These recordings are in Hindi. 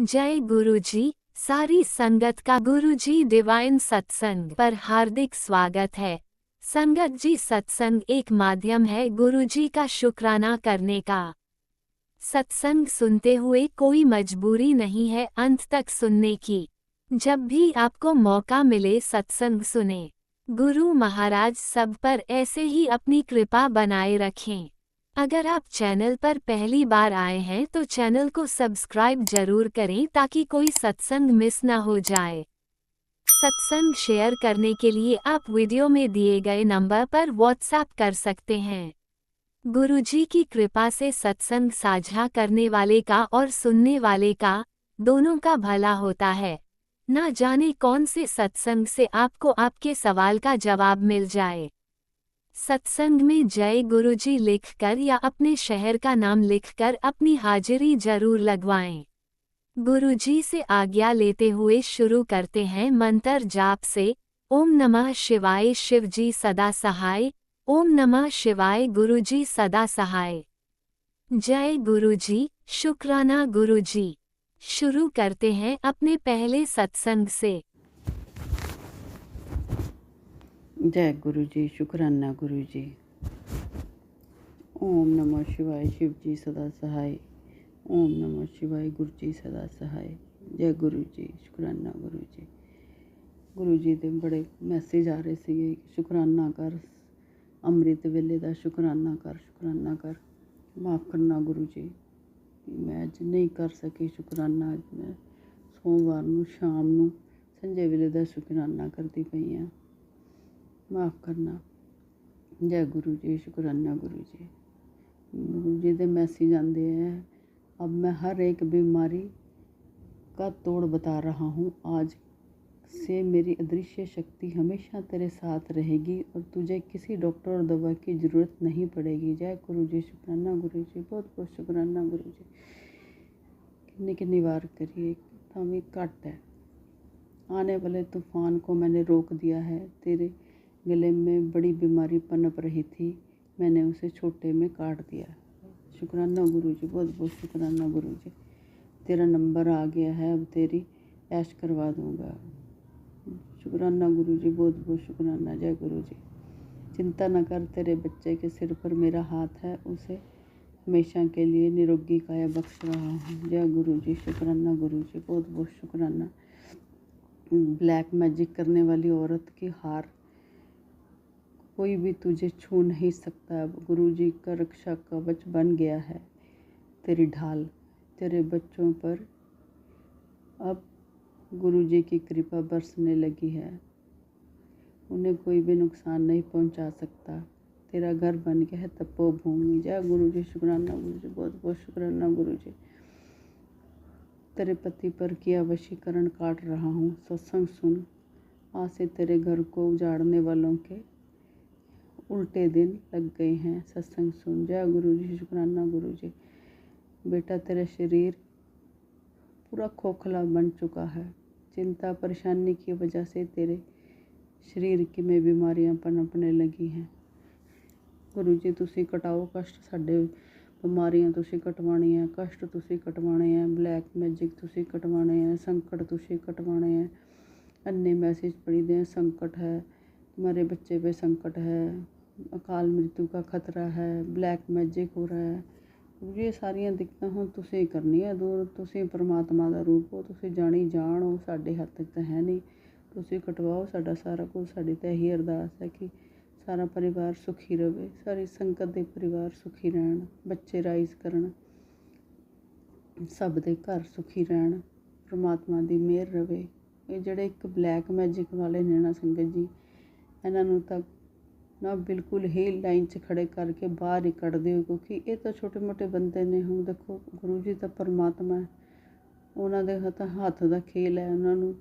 जय गुरुजी। सारी संगत का गुरुजी डिवाइन सत्संग पर हार्दिक स्वागत है। संगत जी, सत्संग एक माध्यम है गुरुजी का शुक्राना करने का। सत्संग सुनते हुए कोई मजबूरी नहीं है अंत तक सुनने की। जब भी आपको मौका मिले सत्संग सुने। गुरु महाराज सब पर ऐसे ही अपनी कृपा बनाए रखें। अगर आप चैनल पर पहली बार आए हैं तो चैनल को सब्सक्राइब जरूर करें ताकि कोई सत्संग मिस ना हो जाए। सत्संग शेयर करने के लिए आप वीडियो में दिए गए नंबर पर व्हाट्सएप कर सकते हैं। गुरुजी की कृपा से सत्संग साझा करने वाले का और सुनने वाले का दोनों का भला होता है। ना जाने कौन से सत्संग से आपको आपके सवाल का जवाब मिल जाए। सत्संग में जय गुरुजी लिखकर या अपने शहर का नाम लिखकर अपनी हाजिरी जरूर लगवाएं। गुरुजी से आज्ञा लेते हुए शुरू करते हैं मंत्र जाप से। ओम नमः शिवाय शिवजी सदा सहाय। ओम नमः शिवाय गुरुजी सदा सहाय। जय गुरुजी, शुक्राना गुरुजी। शुरू करते हैं अपने पहले सत्संग से। जय गुरु जी, शुक्राना गुरु जी। ओम नमः शिवाय शिव जी सदा सहाय। ओम नमः शिवाय गुरु जी सदा सहाय। जय गुरु जी, शुक्राना गुरु जी। गुरु जी ਦੇ बड़े मैसेज आ रहे ਸੀਗੇ, शुक्राना कर, ਅੰਮ੍ਰਿਤ ਵੇਲੇ ਦਾ शुक्राना कर, माफ़ करना गुरु जी, मैं ਅੱਜ नहीं कर सकी शुक्राना। ਅੱਜ मैं सोमवार ਨੂੰ ਸ਼ਾਮ ਨੂੰ ਸੰਝੇ ਵੇਲੇ ਦਾ शुक्राना करती पई ਹਾਂ। माफ़ करना। जय गुरु जी, शुक्राना गुरु जी। गुरु जी के मैसेज आते हैं। अब मैं हर एक बीमारी का तोड़ बता रहा हूँ। आज से मेरी अदृश्य शक्ति हमेशा तेरे साथ रहेगी और तुझे किसी डॉक्टर और दवा की ज़रूरत नहीं पड़ेगी। जय गुरु जी, शुक्राना गुरु जी, बहुत बहुत शुक्राना गुरु जी। किन्नी बार करिए तो भी घट है। आने वाले तूफान को मैंने रोक दिया है। तेरे गले में बड़ी बीमारी पनप रही थी, मैंने उसे छोटे में काट दिया। शुक्राना गुरु जी, बहुत बहुत शुक्राना गुरु जी। तेरा नंबर आ गया है, अब तेरी ऐश करवा दूंगा। शुक्राना गुरु जी, बहुत बहुत शुक्राना। जय गुरु जी। चिंता न कर, तेरे बच्चे के सिर पर मेरा हाथ है, उसे हमेशा के लिए निरोगी काया बख्श रहा हूँ। जय गुरु जी, शुक्राना गुरु जी, बहुत बहुत शुक्राना। ब्लैक मैजिक करने वाली औरत की हार, कोई भी तुझे छू नहीं सकता। अब गुरु जी का रक्षा कवच बन गया है तेरी ढाल। तेरे बच्चों पर अब गुरु जी की कृपा बरसने लगी है, उन्हें कोई भी नुकसान नहीं पहुंचा सकता। तेरा घर बन गया है तपोभूमि। जय गुरु जी, शुक्राना गुरु जी, बहुत बहुत शुक्राना गुरु जी। तेरे पति पर किया वशीकरण काट रहा हूँ, सत्संग सुन। आज से तेरे घर को उजाड़ने वालों के उल्टे दिन लग गए हैं, सत्संग सुन। जय गुरु जी, शुक्राना गुरु जी। बेटा, तेरा शरीर पूरा खोखला बन चुका है। चिंता परेशानी की वजह से तेरे शरीर की में बीमारियां पनपने लगी हैं। गुरु जी, तुसी कटाओ कष्ट, साडे बीमारियां तुसी कटवाणियां, कष्ट तुसी कटवाने हैं, ब्लैक मैजिक तुसी कटवाने हैं, संकट तुसी कटवाने हैं। अन्य मैसेज पढ़ी दे, संकट है, तुम्हारे बच्चे पे संकट है, अकाल मृत्यु का खतरा है, ब्लैक मैजिक हो रहा है। ये सारियां दिक्कतां हुण तुसीं करनियां दूर। तुसीं परमात्मा दा रूप हो, तुसीं जानी जान हो, साडे हत्थ ते है नहीं। तुसीं कटवाओ साडा सारा कुछ। साडी ते यही अरदास है कि सारा परिवार सुखी रहे, सारी संगत दे परिवार सुखी रहन, बच्चे राइज करन, सब दे घर सुखी रहन, परमात्मा दी मेहर रहे। ये ਜਿਹੜੇ ਇੱਕ ब्लैक मैजिक वाले ने ना संगत जी, इन्हां नूं तां ना बिल्कुल ही लाइन 'ਚ खड़े करके बाहर ही कढ़ दिओ, क्योंकि ये तो छोटे मोटे बंदे ने। हुण देखो गुरु जी तो परमात्मा है, उन्हां दे हत्थ दा खेल है। उन्हां नूं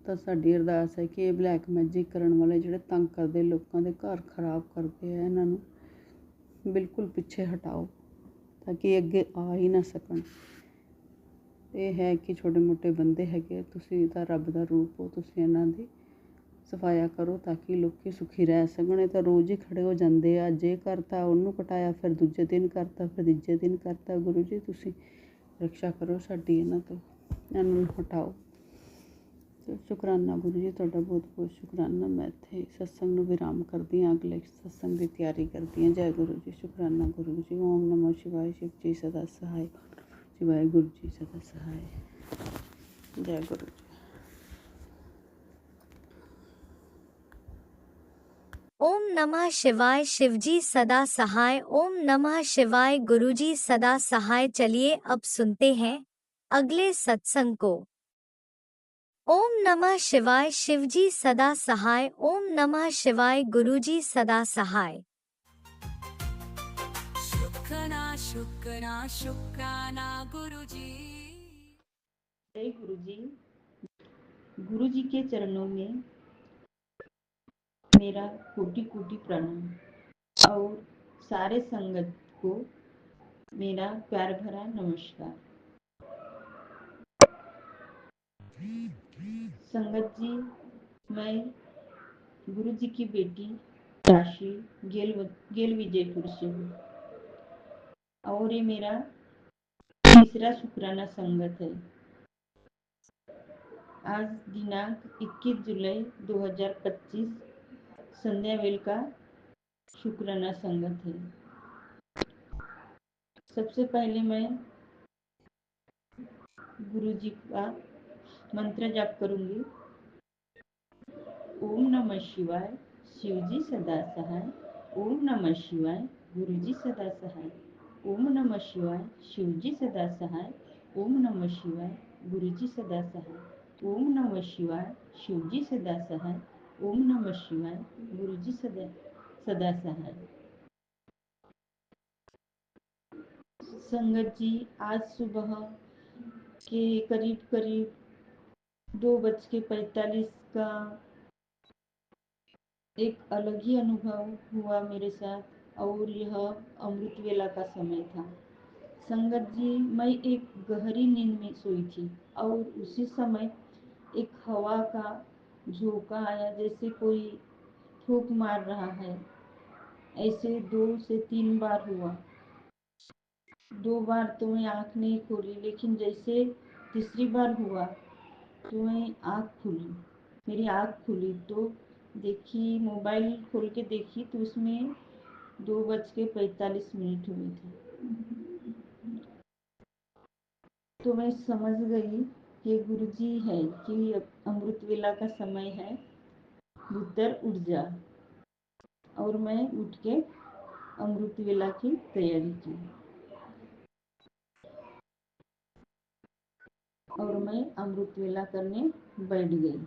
ਤਾਂ ਸਾਡੀ ਅਰਦਾਸ ਹੈ ਕਿ ਇਹ ਬਲੈਕ ਮੈਜਿਕ ਕਰਨ ਵਾਲੇ ਜਿਹੜੇ ਤੰਗ ਕਰਦੇ, ਲੋਕਾਂ ਦੇ ਘਰ ਖਰਾਬ ਕਰਦੇ ਆ, ਇਹਨਾਂ ਨੂੰ ਬਿਲਕੁਲ ਪਿੱਛੇ ਹਟਾਓ ਤਾਂ ਕਿ ਅੱਗੇ ਆ ਹੀ ਨਾ ਸਕਣ। ਇਹ ਹੈ ਕਿ ਛੋਟੇ ਮੋਟੇ ਬੰਦੇ ਹੈਗੇ, ਤੁਸੀਂ ਤਾਂ ਰੱਬ ਦਾ ਰੂਪ ਹੋ, ਤੁਸੀਂ ਇਹਨਾਂ ਦੀ ਸਫਾਇਆ ਕਰੋ ਤਾਂ ਕਿ ਲੋਕੀ ਸੁਖੀ ਰਹਿ ਸਕਣ। ਇਹ ਤਾਂ ਰੋਜ਼ ਹੀ ਖੜੇ ਹੋ ਜਾਂਦੇ ਆ, ਅੱਜ ਇਹ ਕਰਤਾ ਉਹਨੂੰ ਕਟਾਇਆ, ਫਿਰ ਦੂਜੇ ਦਿਨ ਕਰਤਾ, ਫਿਰ ਤੀਜੇ ਦਿਨ ਕਰਤਾ। ਗੁਰੂ ਜੀ, ਤੁਸੀਂ ਰਕਸ਼ਾ ਕਰੋ ਸਾਡੀ ਇਹਨਾਂ ਤੋਂ। ਇਹਨਾਂ ਨੂੰ ਹਟਾਓ। ਤੇ ਸ਼ੁਕਰਾਨਾ ਗੁਰੂ ਜੀ ਤੁਹਾਡਾ ਬਹੁਤ ਬਹੁਤ ਸ਼ੁਕਰਾਨਾ। ਮੈਂ ਇੱਥੇ ਸਤਸੰਗ ਨੂੰ ਵਿਰਾਮ ਕਰਦੀ ਹਾਂ, ਅਗਲੇ ਸਤਸੰਗ ਦੀ ਤਿਆਰੀ ਕਰਦੀ ਹਾਂ। ਜੈ ਗੁਰੂ ਜੀ। ਸ਼ੁਕਰਾਨਾ ਗੁਰੂ ਜੀ। ਓਮ ਨਮੋ ਸ਼ਿਵਾਏ। ਸ਼ਿਵ ਜੀ ਸਦਾ ਸਹਾਇ। ਸ਼ਿਵਾਏ ਗੁਰੂ ਜੀ ਸਦਾ ਸਹਾਇ। ਜੈ ਗੁਰੂ ਜੀ। ओम नमः शिवाय। शिवजी सदा सहाय। ओम नमः शिवाय। गुरुजी सदा सहाय। चलिए अब सुनते हैं अगले सत्संग को। ओम नमः शिवाय। शिवजी सदा सहाय। ओम नमः शिवाय। गुरुजी सदा सहाय। शुक्राना शुक्राना शुक्राना गुरुजी। जय गुरु जी। गुरु जी के चरणों में मेरा कोटि कोटि प्रणाम और सारे संगत को मेरा प्यार भरा नमस्कार। संगत जी, मैं गुरु जी की बेटी राशि गेल विजयपुर से हूँ और ये मेरा तीसरा शुक्राना संगत है। आज दिनांक 21 जुलाई 2025 संध्या वेल का शुक्राना संगत है। सबसे पहले मैं गुरु जी का मंत्र जाप करूंगी। ओम नमः शिवाय। शिव जी सदा सहाय। ओम नमः शिवाय। गुरु जी सदा सहाय। ओम नमः शिवाय। शिव जी सदा सहाय। ओम नमः शिवाय। गुरु जी सदा सहाय। ओम नमः शिवाय। शिव जी सदा सहाय। ओम नमः शिवाय। गुरु जी सदा सदा सहाय। संगत जी, आज सुबह के करीब करीब 2:45 का एक अलग ही अनुभव हुआ मेरे साथ और यह अमृत वेला का समय था। संगत जी, मैं एक गहरी नींद में सोई थी और उसी समय एक हवा का झोंका आया, जैसे कोई फूंक मार रहा है। ऐसे 2 से 3 बार हुआ। 2 बार तो मैं आँख नहीं खोली, लेकिन जैसे तीसरी बार हुआ तो मैं मेरी आँख खुली तो देखी, मोबाइल खोल के देखी तो उसमें 2:45 हुए थे। तो मैं समझ गई कि गुरुजी है कि अमृत वेला का समय है, भीतर उठ जा। और मैं उठ के अमृत वेला की तैयारी की और मैं अमृत वेला करने बैठ गई।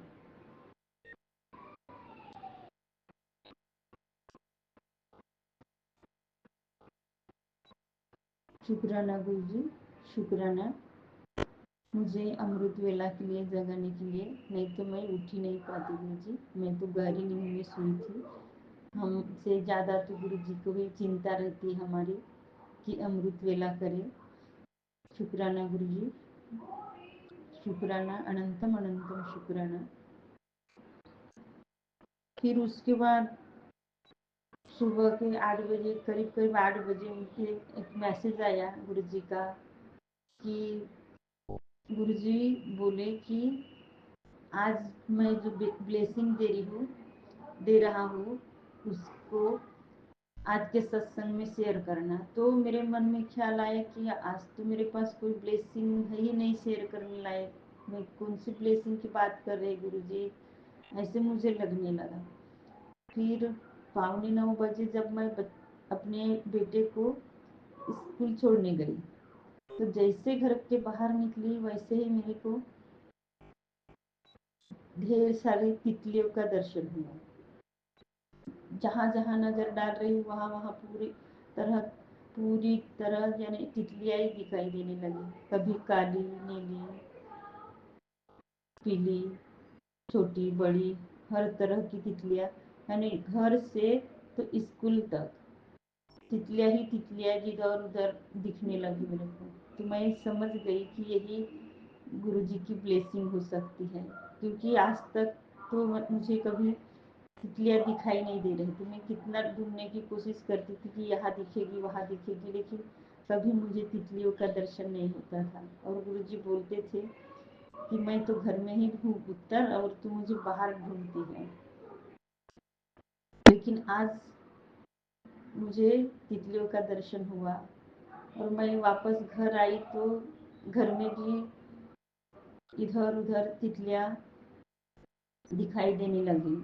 शुक्राना गुरु जी, शुक्राना मुझे अमृत वेला के लिए जगाने के लिए। नहीं तो मैं उठ ही नहीं पाती गुरु जी, मैं तो गहरी नींद में सोई थी। हमसे ज़्यादा तो गुरु जी को भी चिंता रहती हमारी कि अमृत वेला करें। शुक्राना गुरु जी, शुक्राना, अनंतम अनंतम शुक्राना। फिर उसके बाद सुबह के 8 बजे, करीब करीब 8 बजे उनके एक मैसेज आया गुरु जी का कि गुरु जी बोले कि आज मैं जो ब्लेसिंग दे रहा हूँ उसको आज के सत्संग में शेयर करना। तो मेरे मन में ख्याल आया कि आज तो मेरे पास कोई ब्लेसिंग है ही नहीं शेयर करने लायक, मैं कौन सी ब्लेसिंग की बात कर रहे गुरु जी, ऐसे मुझे लगने लगा। फिर 8:45 बजे जब मैं अपने बेटे को स्कूल छोड़ने गई तो जैसे घर के बाहर निकली वैसे ही मेरे को ढेर सारी तितलियों का दर्शन हुआ। जहाँ जहाँ नजर डाल रही वहाँ वहाँ पूरी तरह यानी तितलियाँ ही दिखाई देने लगी। कभी काली, नीली, पीली, छोटी, बड़ी, हर तरह की तितलियाँ, यानी घर से तो स्कूल तक तितलियाँ ही तितलियाँ इधर उधर दिखने लगी मेरे को। तो मैं समझ गई कि यही गुरु जी की ब्लेसिंग हो सकती है, क्योंकि आज तक तो मुझे कभी तितलियाँ दिखाई नहीं दे रही थी। मैं कितना ढूंढने की कोशिश करती थी कि यहाँ दिखेगी वहाँ दिखेगी, लेकिन कभी मुझे तितलियों का दर्शन नहीं होता था। और गुरु जी बोलते थे कि मैं तो घर में ही हूँ पुत्र और तू मुझे बाहर ढूंढती है। लेकिन आज मुझे तितलियों का दर्शन हुआ और मैं वापस घर आई तो घर में भी इधर उधर तितलियां दिखाई देने लगी।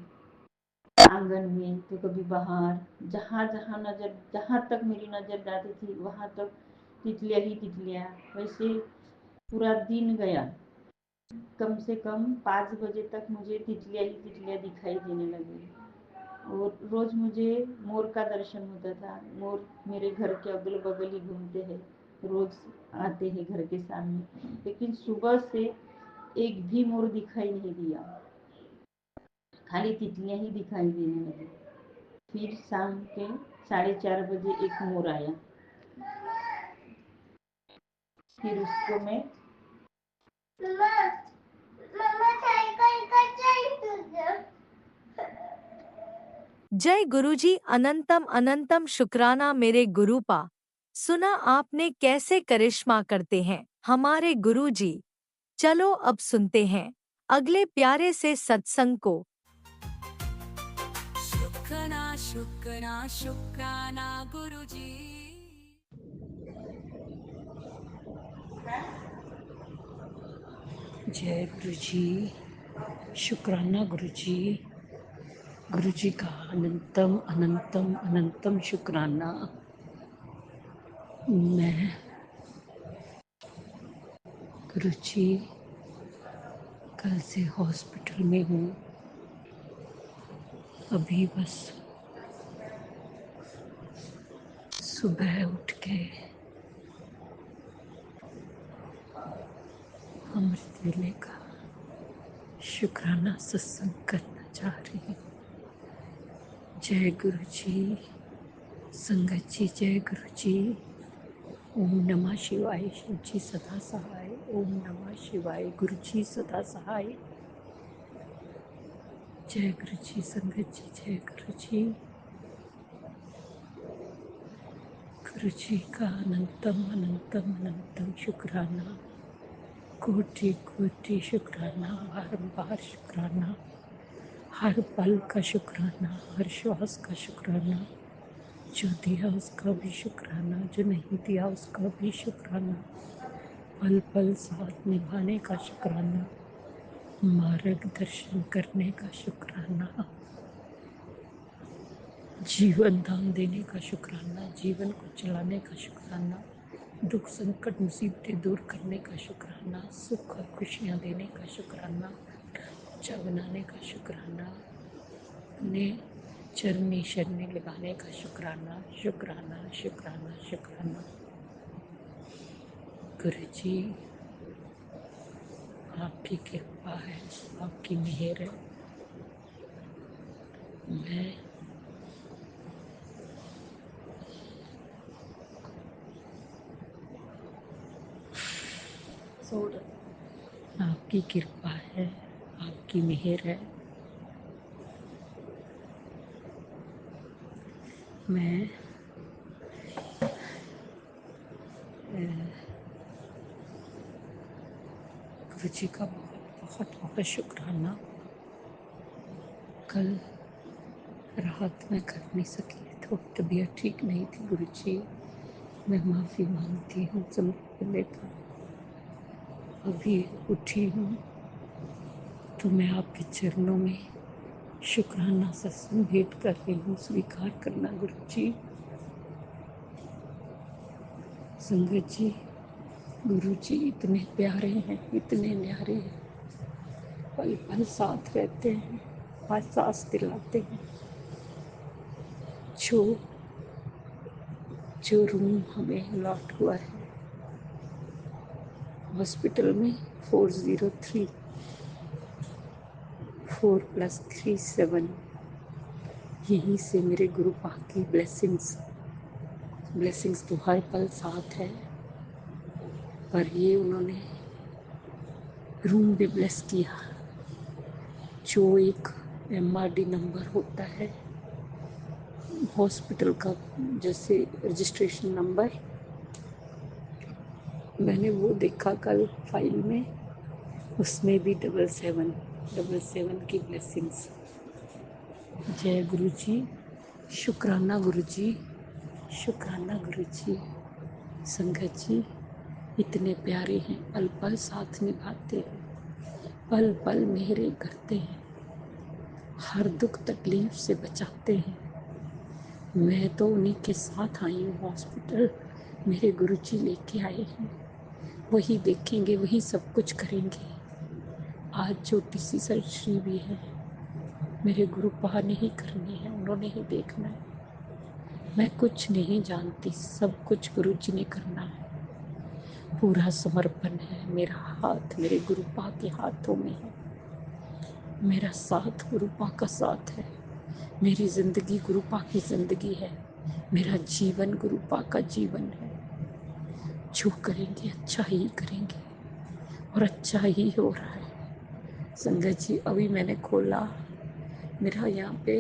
आंगन में तो कभी बाहर, जहाँ तक मेरी नजर जाती थी वहां तक तितलियां ही तितलियां। वैसे पूरा दिन गया, कम से कम 5 बजे तक मुझे तितलियां ही तितलियां दिखाई देने लगी। और रोज मुझे मोर का दर्शन होता था। मोर मेरे घर के अगल बगल ही घूमते हैं, रोज आते हैं घर के सामने। लेकिन सुबह से एक भी मोर दिखाई नहीं दिया, खाली तितलियां ही दिखाई देने लगी। फिर शाम के 4:30 बजे एक मोर आया। फिर उसको मैं जय गुरुजी, अनंतम अनंतम शुक्राना मेरे गुरुपा। सुना आपने कैसे करिश्मा करते हैं हमारे गुरुजी। चलो अब सुनते हैं अगले प्यारे से सत्संग को। शुक्राना शुक्राना शुक्राना गुरुजी। जय गुरु जी, शुक्राना गुरु जी। गुरु जी का अनंतम अनंतम अनंतम शुक्राना। मैं गुरु जी कल से हॉस्पिटल में हूँ। अभी बस सुबह उठ के अमृत वेले का शुक्राना सत्संग करना चाह रही हूँ। जय गुरु जी, संगत जी जय गुरु जी। ओम नमः शिवाय, शिव जी सदा सहाय। ओम नमः शिवाय, गुरु जी सदा सहाय। जय गुरु जी, संगत जी जय गुरु जी। गुरु जी का अनंतम अनंतम अनंतम शुक्राना, कोटि कोटि शुक्राना, बारंबार शुक्राना, हर पल का शुक्राना, हर श्वास का शुक्राना। जो दिया उसका भी शुक्राना, जो नहीं दिया उसका भी शुक्राना। पल पल साथ निभाने का शुक्राना, मार्गदर्शन करने का शुक्राना, जीवन दान देने का शुक्राना, जीवन को चलाने का शुक्राना, दुख संकट मुसीबतें दूर करने का शुक्राना, सुख और खुशियाँ देने का शुक्राना, अच्छा बनाने का शुक्राना, अपने चरनी शरनी लगाने का शुक्राना, शुक्राना शुक्राना शुक्राना। गुरु जी आपकी कृपा है, आपकी मेहर है। मैं आपकी कृपा है, आपकी मेहर है। मैं गुरु जी का बहुत बहुत बहुत शुक्राना। कल रात में कर नहीं सकी, तो तबीयत ठीक नहीं थी। गुरु जी मैं माफ़ी मांगती हूँ समय पहले का। अभी उठी हूँ तो मैं आपके चरणों में शुक्राना सत्संग भेंट कर रही हूँ। स्वीकार करना गुरु जी। संगत जी, गुरु जी इतने प्यारे हैं, इतने न्यारे हैं, पल पल साथ रहते हैं, एहसास दिलाते हैं। जो जो रूम हमें अलॉट हुआ है हॉस्पिटल में 403 4+3 7, यहीं से मेरे गुरु पाक की ब्लेसिंग्स तो हर पल साथ है। पर ये उन्होंने रूम भी ब्लेस किया, जो एक MRD नंबर होता है हॉस्पिटल का, जैसे रजिस्ट्रेशन नंबर, मैंने वो देखा कल फाइल में। उसमें भी 777 की ब्लेसिंग्स। जय गुरु जी, शुक्राना गुरु जी, शुक्राना गुरु जी। संगत जी इतने प्यारे हैं, पल पल साथ निभाते हैं, पल पल मेहरे करते हैं, हर दुख तकलीफ से बचाते हैं। मैं तो उन्हीं के साथ आई हूँ हॉस्पिटल, मेरे गुरुजी लेके आए हैं, वही देखेंगे, वही सब कुछ करेंगे। आज छोटी सी सर्जरी भी है, मेरे गुरु पा नहीं करनी है, उन्होंने ही देखना है। मैं कुछ नहीं जानती, सब कुछ गुरुजी ने करना है। पूरा समर्पण है, मेरा हाथ मेरे गुरुपा के हाथों में है, मेरा साथ गुरुपा का साथ है, मेरी जिंदगी गुरुपा की जिंदगी है, मेरा जीवन गुरुपा का जीवन है। जो करेंगे अच्छा ही करेंगे और अच्छा ही हो रहा है। संगत जी अभी मैंने खोला, मेरा यहाँ पे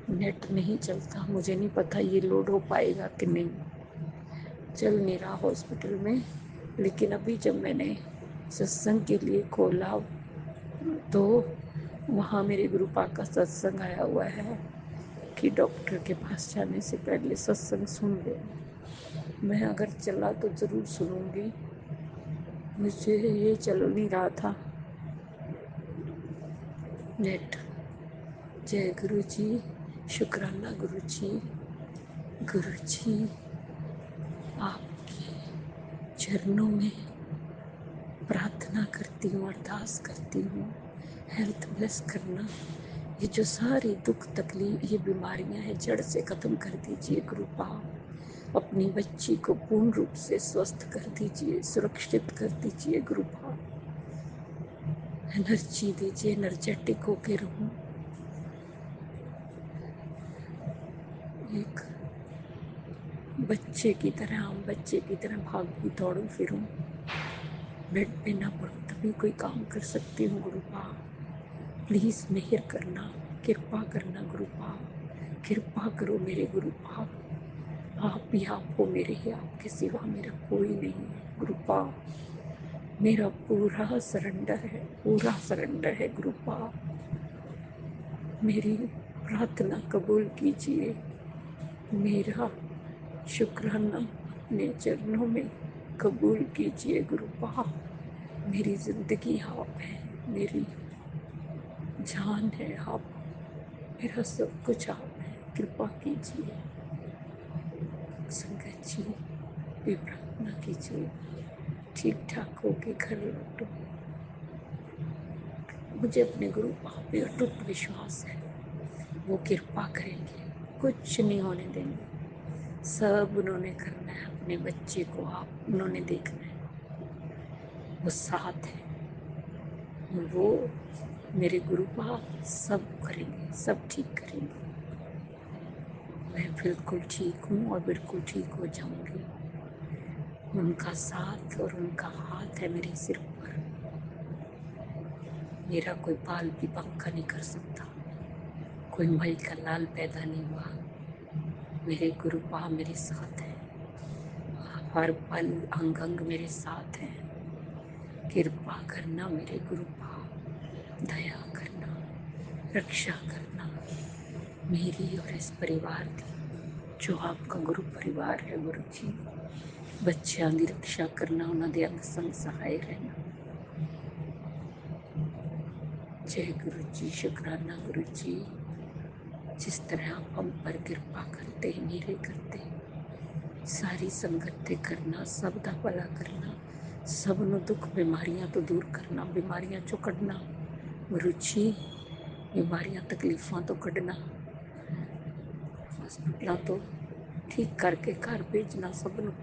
नेट नहीं चलता, मुझे नहीं पता ये लोड हो पाएगा कि नहीं, चल नहीं रहा हॉस्पिटल में। लेकिन अभी जब मैंने सत्संग के लिए खोला तो वहाँ मेरे गुरुपा का सत्संग आया हुआ है कि डॉक्टर के पास जाने से पहले सत्संग सुन ले। मैं अगर चला तो ज़रूर सुनूंगी, मुझे ये चल नहीं रहा था नेट। जय गुरु जी, शुक्राना गुरु जी। गुरु जी आपके चरणों में प्रार्थना करती हूँ, अरदास करती हूँ, हेल्थ ब्लेस करना। ये जो सारी दुख तकलीफ, ये बीमारियां हैं, जड़ से ख़त्म कर दीजिए गुरुपा। अपनी बच्ची को पूर्ण रूप से स्वस्थ कर दीजिए, सुरक्षित कर दीजिए गुरुपा। एनर्जी दीजिए, एनर्जेटिक होके रहूं, एक बच्चे की तरह, आम बच्चे की तरह भागू दौड़ू फिरूं, बेड पे ना पड़ूं, तभी कोई काम कर सकती हूँ गुरुपा। प्लीज़ मेहर करना, कृपा करना गुरुपा, कृपा करो मेरे गुरुपा। आप ही आप हो मेरे, ही आपके सिवा मेरा कोई नहीं है गुरुपा। मेरा पूरा सरेंडर है, पूरा सरेंडर है गुरुपा। मेरी प्रार्थना कबूल कीजिए, मेरा शुक्राना अपने चरणों में कबूल कीजिए गुरुपा। मेरी जिंदगी आप है, मेरी जान है आप, मेरा सब कुछ आप है, कृपा कीजिए। संगत जी भी प्रार्थना कीजिए, ठीक ठाक होके घर लौटो। मुझे अपने गुरु पाप पे अटूट विश्वास है, वो कृपा करेंगे, कुछ नहीं होने देंगे। सब उन्होंने करना है, अपने बच्चे को आप उन्होंने देखना है, वो साथ है, वो मेरे गुरु पाप सब करेंगे, सब ठीक करेंगे। मैं बिल्कुल ठीक हूँ और बिल्कुल ठीक हो जाऊंगी। उनका साथ और उनका हाथ है मेरे सिर पर, मेरा कोई बाल भी पक्का नहीं कर सकता, कोई मई का लाल पैदा नहीं हुआ। मेरे गुरु पा मेरे साथ है, हर पल अंग अंग मेरे साथ है। कृपा करना मेरे गुरु पा, दया करना, रक्षा करना मेरी और इस परिवार की, जो आपका गुरु परिवार है गुरु जी। बच्चों की रक्षा करना, उन्होंने अंग संग सहाय रहना। जय गुरु जी, शुक्राना गुरु जी। जिस तरह आप हम पर कृपा करते हैं, मेरे करते सारी संगत ते करना, सब दा भला करना, सब नु दुख बीमारियां तो दूर करना, बीमारियां चो कढ़ना गुरु जी, बीमारियां तकलीफां तो कढ़ना, हॉस्पिटलों तो ठीक करके घर भेजना सबनों।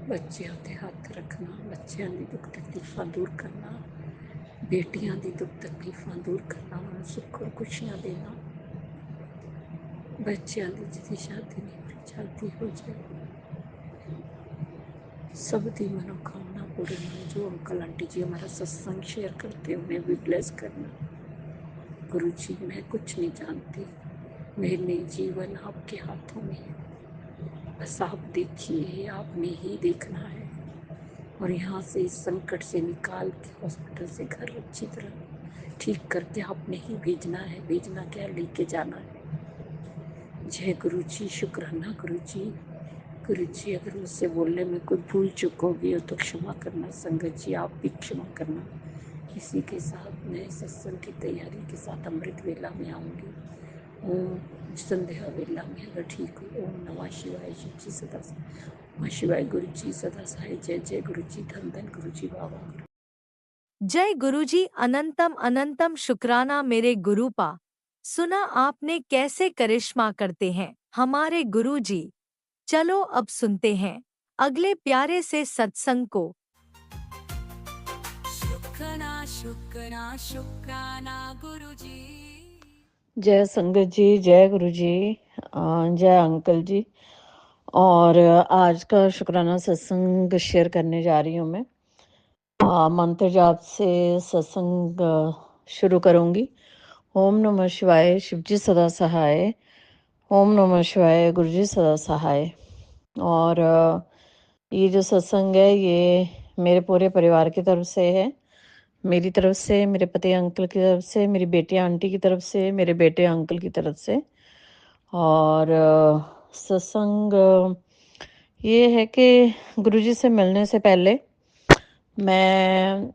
बच्चों ते हाथ रखना, बच्चों की दुख तकलीफां दूर करना, बेटियां की दुख तकलीफां दूर करना, उन्हें सुख और खुशियां देना। बच्चों की जिसकी शादी नहीं हो रही, शादी हो जाए, सबकी मनोकामना पूरी हो। जो अंकल आंटी जी हमारा सत्संग शेयर करते हैं, उन्हें भी ब्लेस करना गुरु जी। मैं कुछ नहीं जानती, मेरे जीवन आपके हाथों में है, बस आप देखिए, आपने ही देखना है। और यहाँ से इस संकट से निकाल के हॉस्पिटल से घर अच्छी तरह ठीक करके आपने ही भेजना है। भेजना क्या, लेके जाना है। जय गुरु जी, शुक्राना गुरु जी। गुरु जी, अगर मुझसे बोलने में कोई भूल चूक होगी हो तो क्षमा करना। संगत जी, आप भी क्षमा करना। इसी के साथ मैं सत्संग की तैयारी के साथ अमृत वेला में आऊँगी। ओम संध्या वेला में अगर ठीक हो। ओम नमः शिवाय। शिव जी सदा नमः शिवाय। गुरु जी सदा सहाय। जय जय गुरु जी। धन धन गुरु जी बाबा। जय गुरुजी, अनंतम अनंतम शुक्राना मेरे गुरुपा। सुना आपने कैसे करिश्मा करते हैं हमारे गुरुजी। चलो अब सुनते हैं अगले प्यारे से सत्संग को। शुक्राना शुक्राना शुक्राना गुरुजी। जय संगत जी, जय गुरु जी, जय अंकल जी। और आज का शुक्राना सत्संग शेयर करने जा रही हूँ मैं। मंत्र जाप से सत्संग शुरू करूँगी। ओम नमः शिवाय। शिव जी सदा सहाय। ओम नमः शिवाय। गुरु जी सदा सहाय। और ये जो सत्संग है ये मेरे पूरे परिवार की तरफ से है। मेरी तरफ से, मेरे पति अंकल की तरफ से, मेरी बेटी आंटी की तरफ से, मेरे बेटे अंकल की तरफ से। और सत्संग ये है कि गुरुजी से मिलने से पहले मैं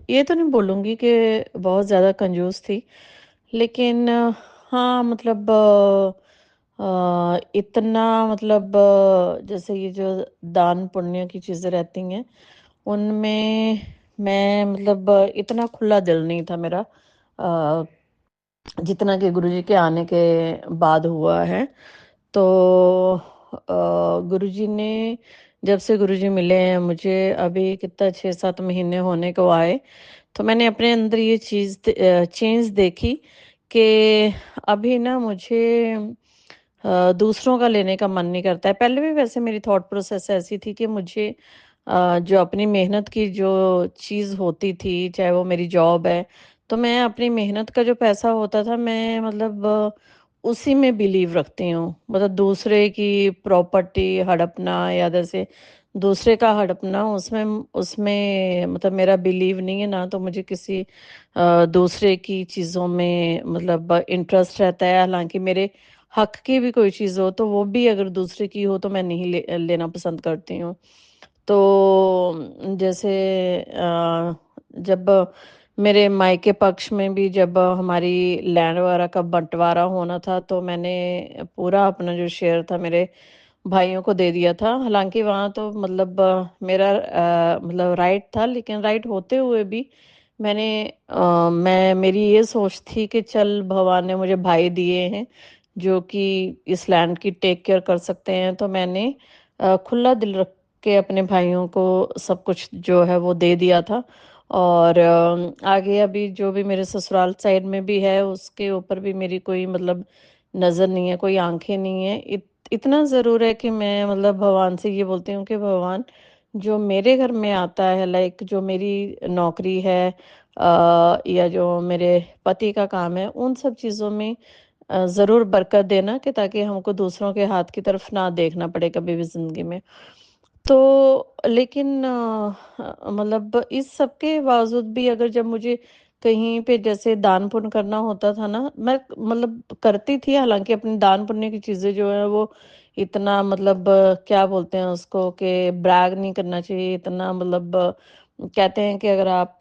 ये तो नहीं बोलूँगी कि बहुत ज़्यादा कंजूस थी, लेकिन हाँ मतलब इतना मतलब जैसे ये जो दान पुण्य की चीज़ें रहती हैं उनमें मैं मतलब इतना खुला दिल नहीं था मेरा, अ, जितना कि गुरुजी के आने के बाद हुआ है। तो गुरुजी ने जब से गुरुजी मिले हैं मुझे, अभी कितना 6-7 महीने होने को आए, तो मैंने अपने अंदर ये चेंज देखी कि अभी ना मुझे दूसरों का लेने का मन नहीं करता है। पहले भी वैसे मेरी थॉट प्रोसेस ऐसी थी कि मुझे जो अपनी मेहनत की जो चीज़ होती थी, चाहे वो मेरी जॉब है, तो मैं अपनी मेहनत का जो पैसा होता था मैं मतलब उसी में बिलीव रखती हूँ। मतलब दूसरे की प्रॉपर्टी हड़पना या जैसे दूसरे का हड़पना, उसमें उसमें मतलब मेरा बिलीव नहीं है ना। तो मुझे किसी दूसरे की चीज़ों में मतलब इंटरेस्ट रहता है। हालाँकि मेरे हक की भी कोई चीज़ हो तो वो भी अगर दूसरे की हो तो मैं नहीं लेना पसंद करती हूँ। तो जैसे जब मेरे मायके पक्ष में भी जब हमारी लैंड वगैरह का बंटवारा होना था तो मैंने पूरा अपना जो शेयर था मेरे भाइयों को दे दिया था। हालाँकि वहाँ तो मतलब मेरा मतलब राइट था, लेकिन राइट होते हुए भी मैं मेरी ये सोच थी कि चल भगवान ने मुझे भाई दिए हैं जो कि इस लैंड की टेक केयर कर सकते हैं, तो मैंने खुला दिल रख के अपने भाइयों को सब कुछ जो है वो दे दिया था। और आगे अभी जो भी मेरे ससुराल साइड में भी है उसके ऊपर भी मेरी कोई मतलब नज़र नहीं है, कोई आंखें नहीं है। इतना ज़रूर है कि मैं मतलब भगवान से ये बोलती हूँ कि भगवान जो मेरे घर में आता है, लाइक जो मेरी नौकरी है या जो मेरे पति का काम है, उन सब चीज़ों में ज़रूर बरकत देना कि ताकि हमको दूसरों के हाथ की तरफ ना देखना पड़े कभी भी ज़िंदगी में। तो लेकिन मतलब इस सब के बावजूद भी अगर जब मुझे कहीं पे जैसे दान पुण्य करना होता था ना, मैं मतलब करती थी। हालाँकि अपनी दान पुण्य की चीज़ें जो है वो इतना मतलब क्या बोलते हैं उसको कि ब्रैग नहीं करना चाहिए। इतना मतलब कहते हैं कि अगर आप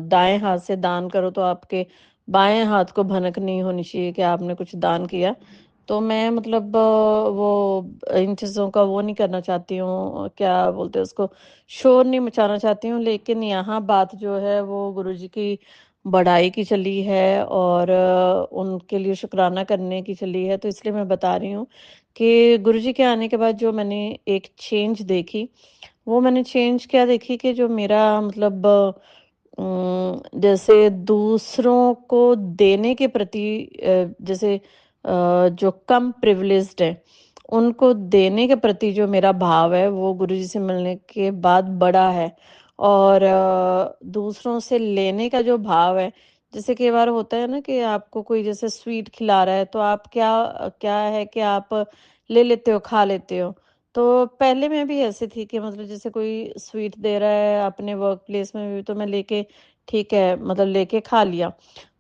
दाएँ हाथ से दान करो तो आपके बाएँ हाथ को भनक नहीं होनी चाहिए कि आपने कुछ दान किया। तो मैं मतलब वो इन चीज़ों का वो नहीं करना चाहती हूँ, क्या बोलते हैं उसको, शोर नहीं मचाना चाहती हूँ। लेकिन यहाँ बात जो है वो गुरुजी की बढ़ाई की चली है और उनके लिए शुक्राना करने की चली है। तो इसलिए मैं बता रही हूँ कि गुरुजी के आने के बाद जो मैंने एक चेंज देखी, वो मैंने चेंज क्या देखी कि जो मेरा मतलब जैसे दूसरों को देने के प्रति जैसे जो कम प्रिविलेज्ड है उनको देने के प्रति जो मेरा भाव है वो गुरुजी से मिलने के बाद बड़ा है। और दूसरों से लेने का जो भाव है, जैसे कई बार होता है ना कि आपको कोई जैसे स्वीट खिला रहा है तो आप क्या क्या है कि आप ले लेते हो, खा लेते हो। तो पहले मैं भी ऐसी थी कि मतलब जैसे कोई स्वीट दे रहा है अपने वर्क प्लेस में भी, तो मैं लेके ठीक है मतलब लेके खा लिया।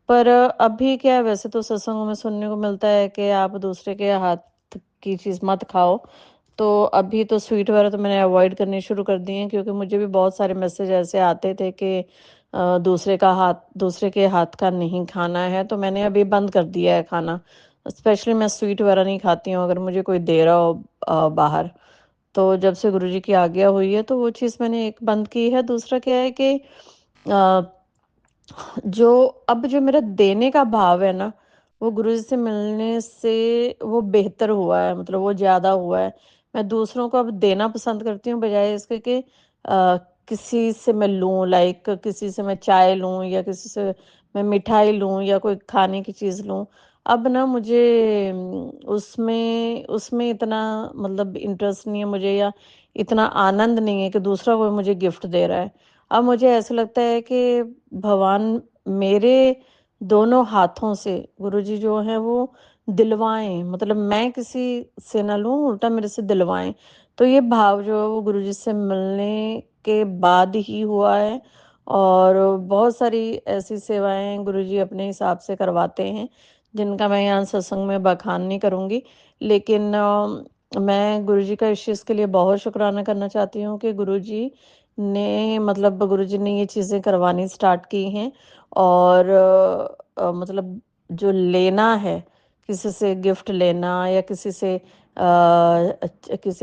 पर अभी क्या है, वैसे तो सत्संगों में सुनने को मिलता है कि आप दूसरे के हाथ की चीज़ मत खाओ। तो अभी तो स्वीट वगैरह तो मैंने अवॉइड करनी शुरू कर दी हैं, क्योंकि मुझे भी बहुत सारे मैसेज ऐसे आते थे कि दूसरे के हाथ का नहीं खाना है, तो मैंने अभी बंद कर दिया है खाना। स्पेशली मैं स्वीट वगैरह नहीं खाती हूँ अगर मुझे कोई दे रहा हो बाहर। तो जब से गुरुजी की आज्ञा हुई है तो वो चीज़ मैंने एक बंद की है। दूसरा क्या है कि अ, जो मेरा देने का भाव है ना, वो गुरुजी से मिलने से वो बेहतर हुआ है, मतलब वो ज़्यादा हुआ है। मैं दूसरों को अब देना पसंद करती हूँ, बजाय इसके कि किसी से मैं लूँ, लाइक किसी से मैं चाय लूँ या किसी से मैं मिठाई लूँ या कोई खाने की चीज़ लूँ। अब ना मुझे उसमें उसमें इतना मतलब इंटरेस्ट नहीं है मुझे, या इतना आनंद नहीं है कि दूसरा कोई मुझे गिफ्ट दे रहा है। अब मुझे ऐसा लगता है कि भगवान मेरे दोनों हाथों से, गुरुजी जो हैं वो दिलवाएँ, मतलब मैं किसी से ना लूँ, उल्टा मेरे से दिलवाएँ। तो ये भाव जो है वो गुरुजी से मिलने के बाद ही हुआ है। और बहुत सारी ऐसी सेवाएँ गुरुजी अपने हिसाब से करवाते हैं, जिनका मैं यहाँ सत्संग में बखान नहीं करूँगी। लेकिन मैं गुरुजी का इस चीज़ के लिए बहुत शुक्राना करना चाहती हूँ कि गुरुजी ने मतलब गुरुजी ने ये चीज़ें करवानी स्टार्ट की हैं। और मतलब जो लेना है, किसी से गिफ्ट लेना या किसी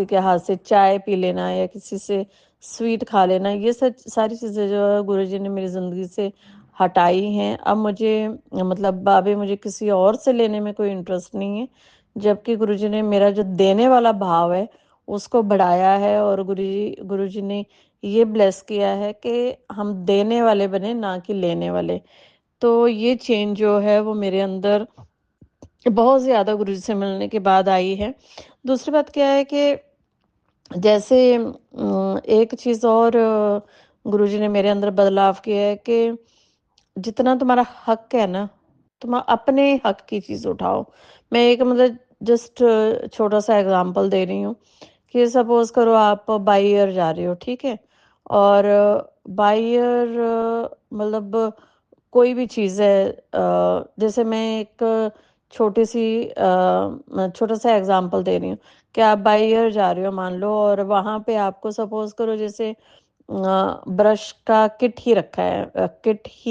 के हाथ से चाय पी लेना या किसी से स्वीट खा लेना, ये सारी चीज़ें जो है गुरुजी ने मेरी ज़िंदगी से हटाई हैं। अब मुझे मतलब अभी मुझे किसी और से लेने में कोई इंटरेस्ट नहीं है, जबकि गुरुजी ने मेरा जो देने वाला भाव है उसको बढ़ाया है। और गुरुजी ने ये ब्लेस किया है कि हम देने वाले बने, ना कि लेने वाले। तो ये चेंज जो है वो मेरे अंदर बहुत ज़्यादा गुरुजी से मिलने के बाद आई है। दूसरी बात क्या है कि जैसे एक चीज़ और गुरुजी ने मेरे अंदर बदलाव किया है कि जितना तुम्हारा हक है ना, तुम अपने हक की चीज़ उठाओ। मैं एक मतलब जस्ट छोटा-सा एग्ज़ाम्पल दे रही हूँ कि सपोज़ करो आप बाई ईयर जा रहे हो, ठीक है? और बाई ईयर मतलब कोई भी चीज़ है, जैसे मैं एक छोटा-सा एग्ज़ाम्पल दे रही हूँ कि आप बाई ईयर जा रहे हो मान लो, और वहाँ पे आपको सपोज़ करो जैसे ब्रश का किट ही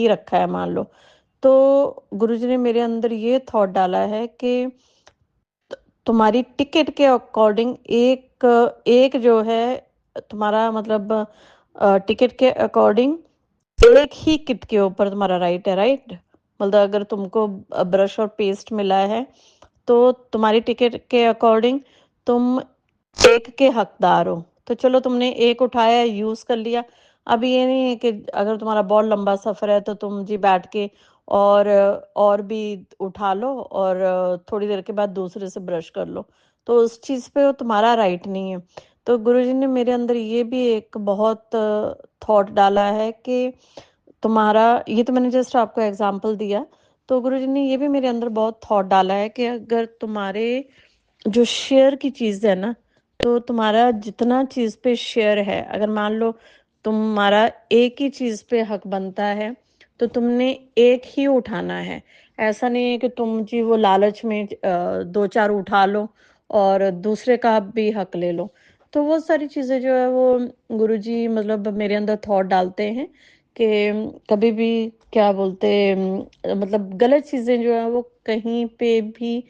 रखा है मान लो। तो गुरुजी ने मेरे अंदर ये थॉट डाला है कि तुम्हारी टिकट के अकॉर्डिंग एक एक जो है तुम्हारा मतलब टिकट के अकॉर्डिंग एक ही किट के ऊपर तुम्हारा राइट है, राइट? मतलब अगर तुमको ब्रश और पेस्ट मिला है, तो तुम्हारी टिकट के अकॉर्डिंग तुम एक के हकदार हो। तो चलो तुमने एक उठाया, यूज़ कर लिया। अब ये नहीं है कि अगर तुम्हारा बहुत लंबा सफ़र है तो तुम जी बैठ के और और भी उठा लो और थोड़ी देर के बाद दूसरे से ब्रश कर लो। तो उस चीज़ पे वो तुम्हारा राइट नहीं है। तो गुरुजी ने मेरे अंदर ये भी एक बहुत थॉट डाला है कि तुम्हारा, ये तो मैंने जस्ट आपको एग्ज़ाम्पल दिया। तो गुरुजी ने ये भी मेरे अंदर बहुत थॉट डाला है कि अगर तुम्हारे जो शेयर की चीज़ है ना, तो तुम्हारा जितना चीज़ पे शेयर है, अगर मान लो तुम्हारा एक ही चीज़ पे हक बनता है, तो तुमने एक ही उठाना है। ऐसा नहीं है कि तुम जी वो लालच में 2-4 उठा लो और दूसरे का भी हक ले लो। तो वो सारी चीज़ें जो है वो गुरुजी मतलब मेरे अंदर थॉट डालते हैं कि कभी भी क्या बोलते मतलब गलत चीज़ें जो हैं वो कहीं पे भी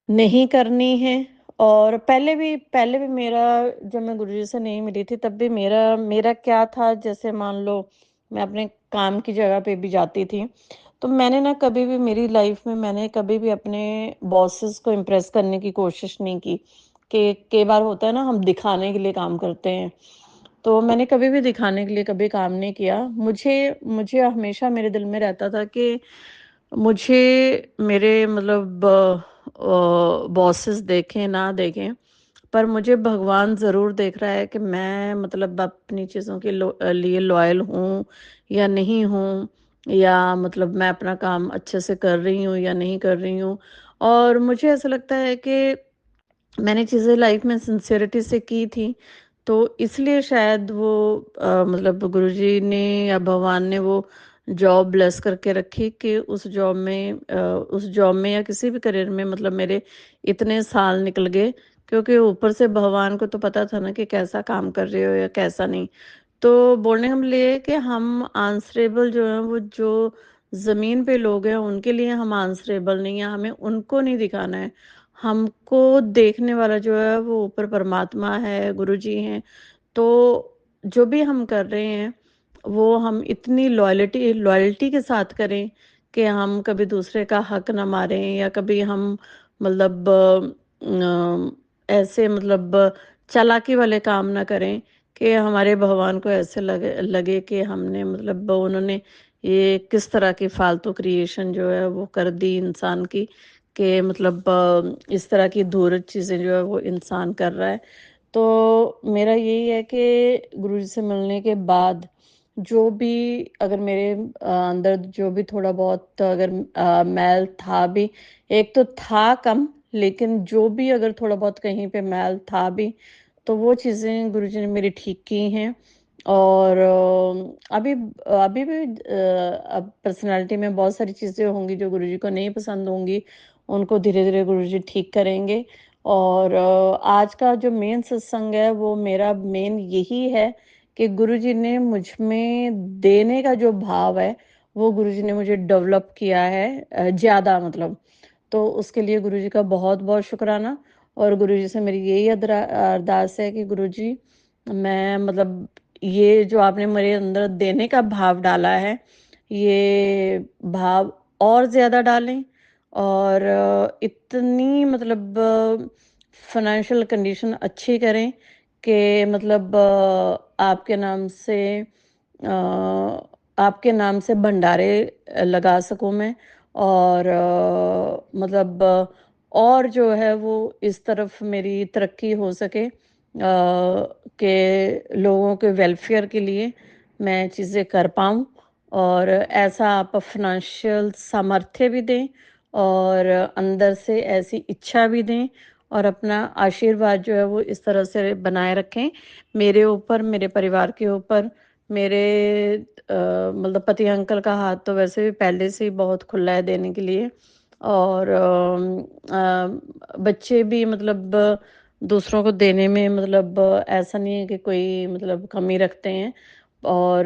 नहीं करनी है। और पहले भी मेरा, जब मैं गुरुजी से नहीं मिली थी तब भी मेरा मेरा क्या था, जैसे मान लो मैं अपने काम की जगह पे भी जाती थी, तो मैंने ना कभी भी मेरी लाइफ में मैंने कभी भी अपने बॉसेस को इम्प्रेस करने की कोशिश नहीं की। कि कई बार होता है ना, हम दिखाने के लिए काम करते हैं, तो मैंने कभी भी दिखाने के लिए कभी काम नहीं किया। मुझे मुझे हमेशा मेरे दिल में रहता था कि मुझे मेरे मतलब बॉसेस देखें ना देखें, पर मुझे भगवान ज़रूर देख रहा है कि मैं मतलब अपनी चीज़ों के लिए लॉयल हूँ या नहीं हूँ, या मतलब मैं अपना काम अच्छे से कर रही हूँ या नहीं कर रही हूँ। और मुझे ऐसा लगता है कि मैंने चीज़ें लाइफ में सिंसियरिटी से की थी, तो इसलिए शायद वो मतलब गुरुजी ने या भगवान ने वो जॉब ब्लेस करके रखी कि उस जॉब में या किसी भी करियर में मतलब मेरे इतने साल निकल गए, क्योंकि ऊपर से भगवान को तो पता था ना कि कैसा काम कर रहे हो या कैसा नहीं। तो बोलने हम लिए कि हम आंसरेबल जो है वो जो ज़मीन पे लोग हैं उनके लिए हम आंसरेबल नहीं है, हमें उनको नहीं दिखाना है। हमको देखने वाला जो है वो ऊपर परमात्मा है, गुरुजी हैं। तो जो भी हम कर रहे हैं वो हम इतनी लॉयल्टी के साथ करें कि हम कभी दूसरे का हक ना मारें या कभी हम मतलब ऐसे मतलब चालाकी वाले काम ना करें कि हमारे भगवान को ऐसे लगे लगे कि हमने मतलब उन्होंने ये किस तरह की फालतू क्रिएशन जो है वो कर दी इंसान की, कि मतलब इस तरह की धूर्त चीज़ें जो है वो इंसान कर रहा है। तो मेरा यही है कि गुरुजी से मिलने के बाद जो भी अगर मेरे अंदर जो भी थोड़ा बहुत अगर मैल था भी, एक तो था कम, लेकिन जो भी अगर थोड़ा बहुत कहीं पे मैल था भी, तो वो चीज़ें गुरुजी ने मेरी ठीक की हैं। और अभी अभी भी अब पर्सनैलिटी में बहुत सारी चीज़ें होंगी जो गुरुजी को नहीं पसंद होंगी, उनको धीरे-धीरे गुरुजी ठीक करेंगे। और आज का जो मेन सत्संग है वो मेरा मेन यही है कि गुरुजी ने मुझ में देने का जो भाव है वो गुरुजी ने मुझे डेवलप किया है ज़्यादा मतलब। तो उसके लिए गुरुजी का बहुत-बहुत शुक्राना। और गुरुजी से मेरी यही अरदास है कि गुरुजी, मैं मतलब ये जो आपने मेरे अंदर देने का भाव डाला है, ये भाव और ज़्यादा डालें और इतनी मतलब फ़ाइनेंशियल कंडीशन अच्छी करें कि मतलब आपके नाम से भंडारे लगा सकूँ मैं। और मतलब और जो है वो इस तरफ मेरी तरक्की हो सके कि लोगों के वेलफेयर के लिए मैं चीज़ें कर पाऊँ। और ऐसा आप फ़ाइनेंशियल सामर्थ्य भी दें और अंदर से ऐसी इच्छा भी दें और अपना आशीर्वाद जो है वो इस तरह से बनाए रखें मेरे ऊपर, मेरे परिवार के ऊपर। मेरे मतलब पति अंकल का हाथ तो वैसे भी पहले से ही बहुत खुला है देने के लिए। और बच्चे भी मतलब दूसरों को देने में मतलब ऐसा नहीं है कि कोई मतलब कमी रखते हैं। और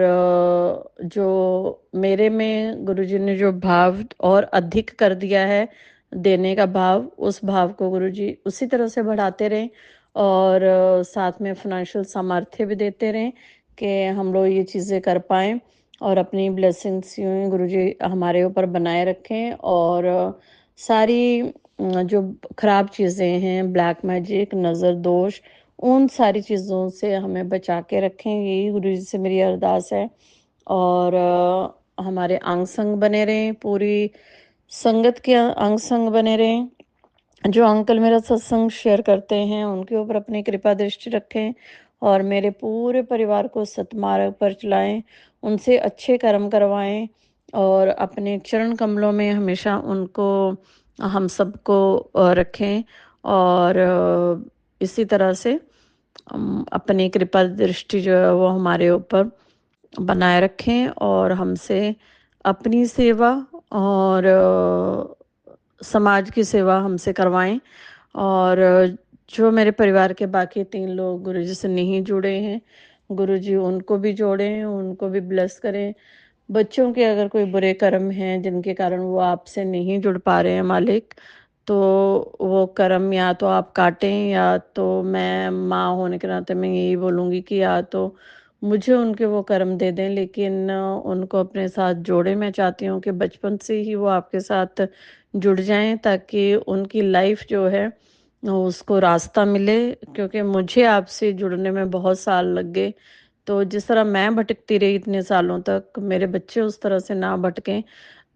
जो मेरे में गुरुजी ने जो भाव और अधिक कर दिया है देने का भाव, उस भाव को गुरुजी उसी तरह से बढ़ाते रहें और साथ में फ़ाइनेंशियल सामर्थ्य भी देते रहें कि हम लोग ये चीज़ें कर पाएँ और अपनी ब्लेसिंग्स यूँ ही गुरुजी हमारे ऊपर बनाए रखें। और सारी जो खराब चीज़ें हैं, ब्लैक मैजिक, नज़र दोष, उन सारी चीज़ों से हमें बचा के रखें, यही गुरुजी से मेरी अरदास है। और हमारे अंग संग बने रहें, पूरी संगत के अंग संग बने रहें। जो अंकल मेरा सत्संग शेयर करते हैं उनके ऊपर अपनी कृपा दृष्टि रखें और मेरे पूरे परिवार को सतमार्ग पर चलाएं, उनसे अच्छे कर्म करवाएं और अपने चरण कमलों में हमेशा उनको हम सबको रखें। और इसी तरह से अपनी कृपा दृष्टि जो है वो हमारे ऊपर बनाए रखें और हमसे अपनी सेवा और समाज की सेवा हमसे करवाएं। और जो मेरे परिवार के बाकी 3 लोग गुरुजी से नहीं जुड़े हैं, गुरुजी उनको भी जोड़ें, उनको भी ब्लेस करें। बच्चों के अगर कोई बुरे कर्म हैं जिनके कारण वो आपसे नहीं जुड़ पा रहे हैं मालिक, तो वो कर्म या तो आप काटें या तो मैं माँ होने के नाते मैं यही बोलूँगी कि या तो मुझे उनके वो कर्म दे दें, लेकिन उनको अपने साथ जोड़ें। मैं चाहती हूँ कि बचपन से ही वो आपके साथ जुड़ जाएँ ताकि उनकी लाइफ जो है उसको रास्ता मिले, क्योंकि मुझे आपसे जुड़ने में बहुत साल लग गए। तो जिस तरह मैं भटकती रही इतने सालों तक, मेरे बच्चे उस तरह से ना भटकें।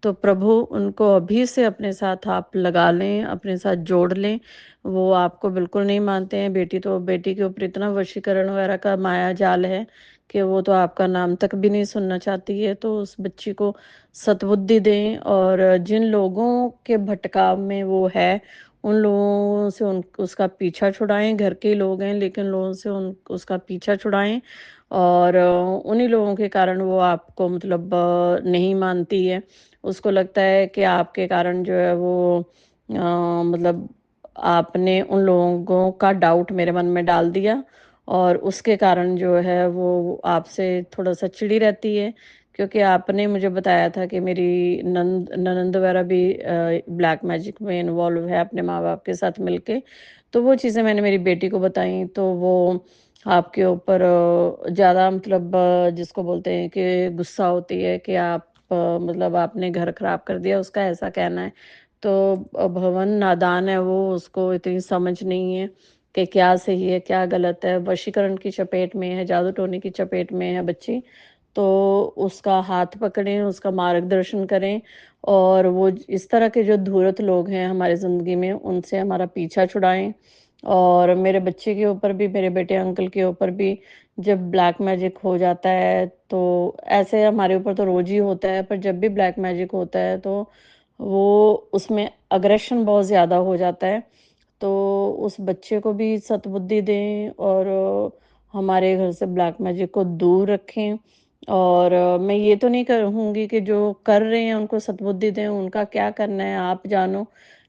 तो प्रभु उनको अभी से अपने साथ आप लगा लें, अपने साथ जोड़ लें। वो आपको बिल्कुल नहीं मानते हैं, बेटी के ऊपर इतना वशीकरण वगैरह का माया जाल है कि वो तो आपका नाम तक भी नहीं सुनना चाहती है। तो उस बच्ची को सद्बुद्धि दें और जिन लोगों के भटकाव में वो है, उन लोगों से उसका पीछा छुड़ाएं। घर के ही लोग हैं लेकिन लोगों से उसका पीछा छुड़ाएं, और उन्हीं लोगों के कारण वो आपको मतलब नहीं मानती है। उसको लगता है कि आपके कारण जो है वो मतलब आपने उन लोगों का डाउट मेरे मन में डाल दिया, और उसके कारण जो है वो आपसे थोड़ा सा चिड़ी रहती है, क्योंकि आपने मुझे बताया था कि मेरी ननंद वगैरह भी ब्लैक मैजिक में इन्वॉल्व है अपने माँ बाप के साथ मिलके। तो वो चीज़ें मैंने मेरी बेटी को बताई, तो वो आपके ऊपर ज़्यादा मतलब जिसको बोलते हैं कि गुस्सा होती है कि आप मतलब आपने घर खराब कर दिया, उसका ऐसा कहना है। तो भवन नादान है वो, उसको इतनी समझ नहीं है कि क्या सही है क्या गलत है। वशीकरण की चपेट में है, जादू टोने की चपेट में है बच्ची। तो उसका हाथ पकड़ें, उसका मार्गदर्शन करें, और वो इस तरह के जो धूर्त लोग हैं हमारी ज़िंदगी में, उनसे हमारा पीछा छुड़ाएं। और मेरे बच्चे के ऊपर भी, मेरे बेटे अंकल के ऊपर भी जब ब्लैक मैजिक हो जाता है, तो ऐसे हमारे ऊपर तो रोज ही होता है, पर जब भी ब्लैक मैजिक होता है तो वो उसमें अग्रेशन बहुत ज़्यादा हो जाता है। तो उस बच्चे को भी सद्बुद्धि दें, और हमारे घर से ब्लैक मैजिक को दूर रखें। और मैं ये तो नहीं कहूँगी कि जो कर रहे हैं उनको सद्बुद्धि दें, उनका क्या करना है आप जानो,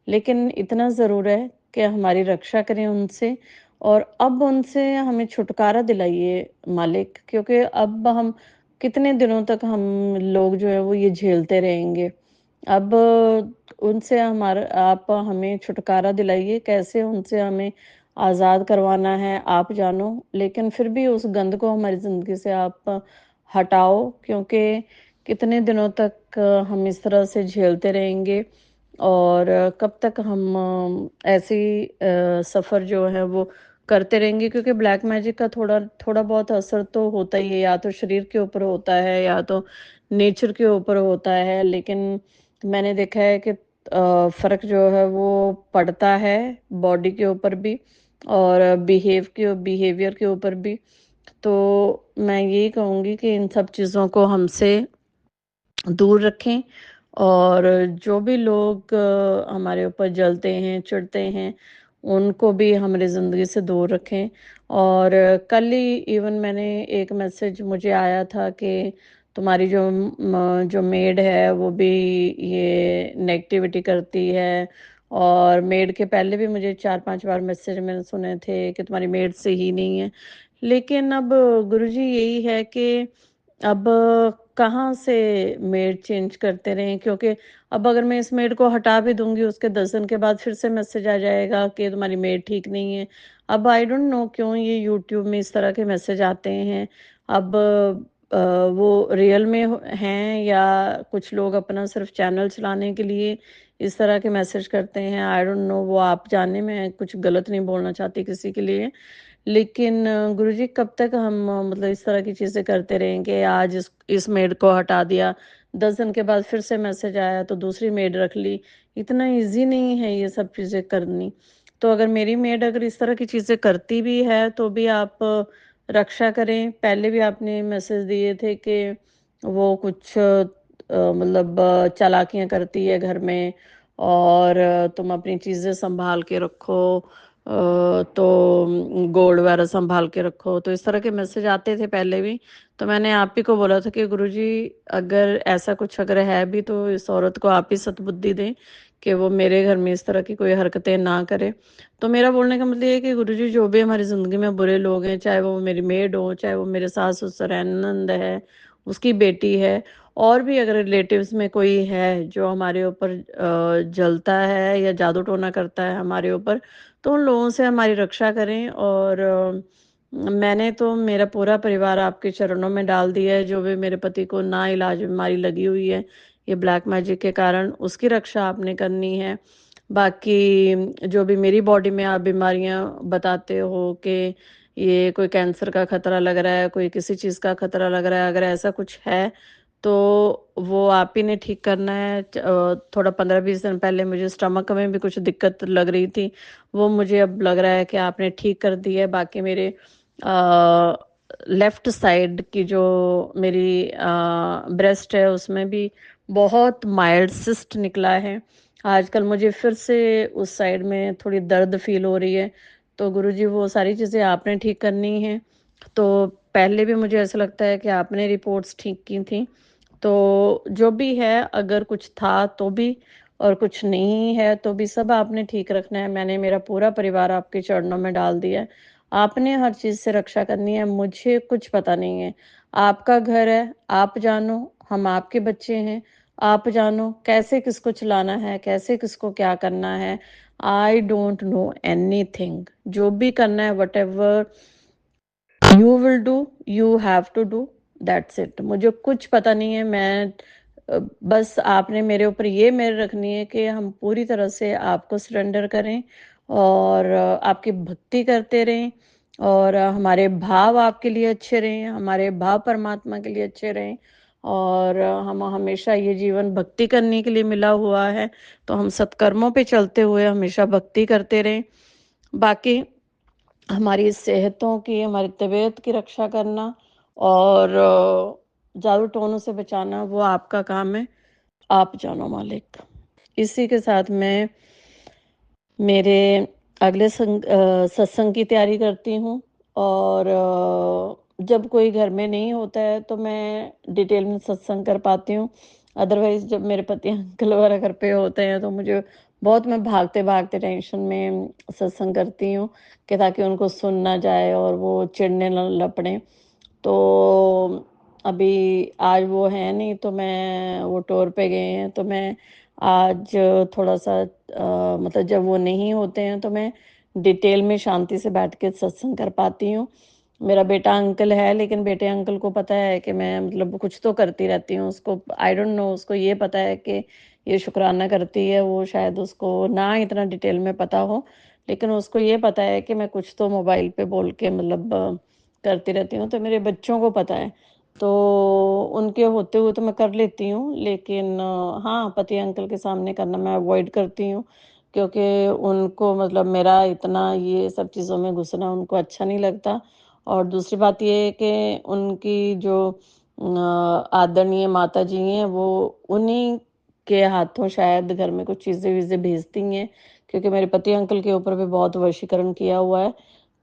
लेकिन इतना ज़रूर है कि हमारी रक्षा करें उनसे, और अब उनसे हमें छुटकारा दिलाइए मालिक, क्योंकि अब हम कितने दिनों तक हम लोग जो है वो ये झेलते रहेंगे। अब उनसे हमारा आप हमें छुटकारा दिलाइए, कैसे उनसे हमें आज़ाद करवाना है आप जानो, लेकिन फिर भी उस गंद को हमारी ज़िंदगी से आप हटाओ, क्योंकि कितने दिनों तक हम इस तरह से झेलते रहेंगे, और कब तक हम ऐसे ही सफ़र जो है वो करते रहेंगे, क्योंकि ब्लैक मैजिक का थोड़ा थोड़ा बहुत असर तो होता ही है, या तो शरीर के ऊपर होता है या तो नेचर के ऊपर होता है। लेकिन मैंने देखा है कि फ़र्क जो है वो पड़ता है बॉडी के ऊपर भी, और बिहेवियर के ऊपर भी। तो मैं यही कहूँगी कि इन सब चीज़ों को हमसे दूर रखें, और जो भी लोग हमारे ऊपर जलते हैं, चिढ़ते हैं, उनको भी हमारी ज़िंदगी से दूर रखें। और कल ही इवन मैंने एक मैसेज मुझे आया था कि तुम्हारी जो मेड है वो भी ये नेगेटिविटी करती है, और मेड के पहले भी मुझे 4-5 बार मैसेज मैंने सुने थे कि तुम्हारी मेड सही नहीं है। लेकिन अब गुरुजी यही है कि अब कहाँ से मेड चेंज करते रहें, क्योंकि अब अगर मैं इस मेड को हटा भी दूंगी, उसके 10 दिन के बाद फिर से मैसेज आ जाएगा कि तुम्हारी मेड ठीक नहीं है। अब आई डोंट नो क्यों ये यूट्यूब में इस तरह के मैसेज आते हैं। अब वो रियल में हैं, या कुछ लोग अपना सिर्फ चैनल चलाने के लिए इस तरह के मैसेज करते हैं, आई डोंट नो, वो आप जाने। मैं कुछ गलत नहीं बोलना चाहती किसी के लिए, लेकिन गुरुजी कब तक हम मतलब इस तरह की चीज़ें करते रहेंगे। आज इस मेड को हटा दिया, 10 दिन के बाद फिर से मैसेज आया तो दूसरी मेड रख ली। इतना ईज़ी नहीं है ये सब चीज़ें करनी। तो अगर मेरी मेड अगर इस तरह की चीज़ें करती भी है तो भी आप रक्षा करें। पहले भी आपने मैसेज दिए थे कि वो कुछ मतलब चालाकियाँ करती है घर में, और तुम अपनी चीज़ें सँभाल के रखो, तो गोल्ड वगैरह सँभाल के रखो। तो इस तरह के मैसेज आते थे पहले भी। तो मैंने आप ही को बोला था कि गुरुजी अगर ऐसा कुछ अगर है भी तो इस औरत को आप ही सद्बुद्धि दें कि वो मेरे घर में इस तरह की कोई हरकतें ना करे। तो मेरा बोलने का मतलब ये है कि गुरुजी जो भी हमारी ज़िंदगी में बुरे लोग हैं, चाहे वो मेरी मेड हो, चाहे वो मेरे सास-ससुर हैं, ननंद है, उसकी बेटी है, और भी अगर रिलेटिव्स में कोई है जो हमारे ऊपर जलता है या जादू टोना करता है हमारे ऊपर, तो उन लोगों से हमारी रक्षा करें। और मैंने तो मेरा पूरा परिवार आपके चरणों में डाल दिया है। जो भी मेरे पति को नाइलाज बीमारी लगी हुई है ये ब्लैक मैजिक के कारण, उसकी रक्षा आपने करनी है। बाकी जो भी मेरी बॉडी में आप बीमारियां बताते हो कि ये कोई कैंसर का खतरा लग रहा है, कोई किसी चीज़ का खतरा लग रहा है, अगर ऐसा कुछ है तो वो आप ही ने ठीक करना है। थोड़ा 15-20 दिन पहले मुझे स्टमक में भी कुछ दिक्कत लग रही थी, वो मुझे अब लग रहा है कि आपने ठीक कर दी है। बाकी मेरे लेफ्ट साइड की जो मेरी ब्रेस्ट है उसमें भी बहुत माइल्ड सिस्ट निकला है। आजकल मुझे फिर से उस साइड में थोड़ी दर्द फील हो रही है। तो गुरुजी वो सारी चीज़ें आपने ठीक करनी है। तो पहले भी मुझे ऐसा लगता है कि आपने रिपोर्ट्स ठीक की थी। तो जो भी है, अगर कुछ था तो भी और कुछ नहीं है तो भी सब आपने ठीक रखना है। मैंने मेरा पूरा परिवार आपके चरणों में डाल दिया है। आपने हर चीज़ से रक्षा करनी है, मुझे कुछ पता नहीं है। आपका घर है, आप जानो, हम आपके बच्चे हैं, आप जानो कैसे किसको चलाना है, कैसे किसको क्या करना है। I don't know anything. जो भी करना है, whatever you will do, you have to do, that's it. मुझे कुछ पता नहीं है। मैं बस आपने मेरे ऊपर ये मेहर रखनी है कि हम पूरी तरह से आपको सरेंडर करें और आपकी भक्ति करते रहें और हमारे भाव आपके लिए अच्छे रहें, हमारे भाव परमात्मा के लिए अच्छे रहें और हम हमेशा ये जीवन भक्ति करने के लिए मिला हुआ है, तो हम सत्कर्मों पे चलते हुए हमेशा भक्ति करते रहें। बाकी हमारी सेहतों की, हमारी तबीयत की रक्षा करना और जादू टोनों से बचाना वो आपका काम है, आप जानो मालिक। इसी के साथ मैं मेरे अगले सत्संग की तैयारी करती हूँ और जब कोई घर में नहीं होता है तो मैं डिटेल में सत्संग कर पाती हूँ। अदरवाइज़ जब मेरे पति अंकल वगैरह घर पे होते हैं तो मुझे बहुत मैं भागते-भागते टेंशन में सत्संग करती हूँ कि ताकि उनको सुन ना जाए और वो चिढ़ने न लपड़ें। तो अभी आज वो हैं नहीं, तो मैं वो टूर पे गए हैं, तो मैं आज थोड़ा-सा मतलब जब वो नहीं होते हैं तो मैं डिटेल में शांति से बैठ के सत्संग कर पाती हूँ। मेरा बेटा अंकल है, लेकिन बेटे अंकल को पता है कि मैं मतलब कुछ तो करती रहती हूँ। उसको आई डोंट नो, उसको ये पता है कि ये शुक्राना करती है, वो शायद उसको ना इतना डिटेल में पता हो, लेकिन उसको ये पता है कि मैं कुछ तो मोबाइल पे बोल के मतलब करती रहती हूँ। तो मेरे बच्चों को पता है, तो उनके होते हुए तो मैं कर लेती हूँ, लेकिन हाँ, पति अंकल के सामने करना मैं अवॉइड करती हूँ, क्योंकि उनको मतलब मेरा इतना ये सब चीज़ों में घुसना उनको अच्छा नहीं लगता। और दूसरी बात ये है कि उनकी जो आदरणीय माताजी हैं, वो उन्हीं के हाथों शायद घर में कुछ चीज़ें-वीज़ें भेजती हैं, क्योंकि मेरे पति अंकल के ऊपर भी बहुत वशीकरण किया हुआ है।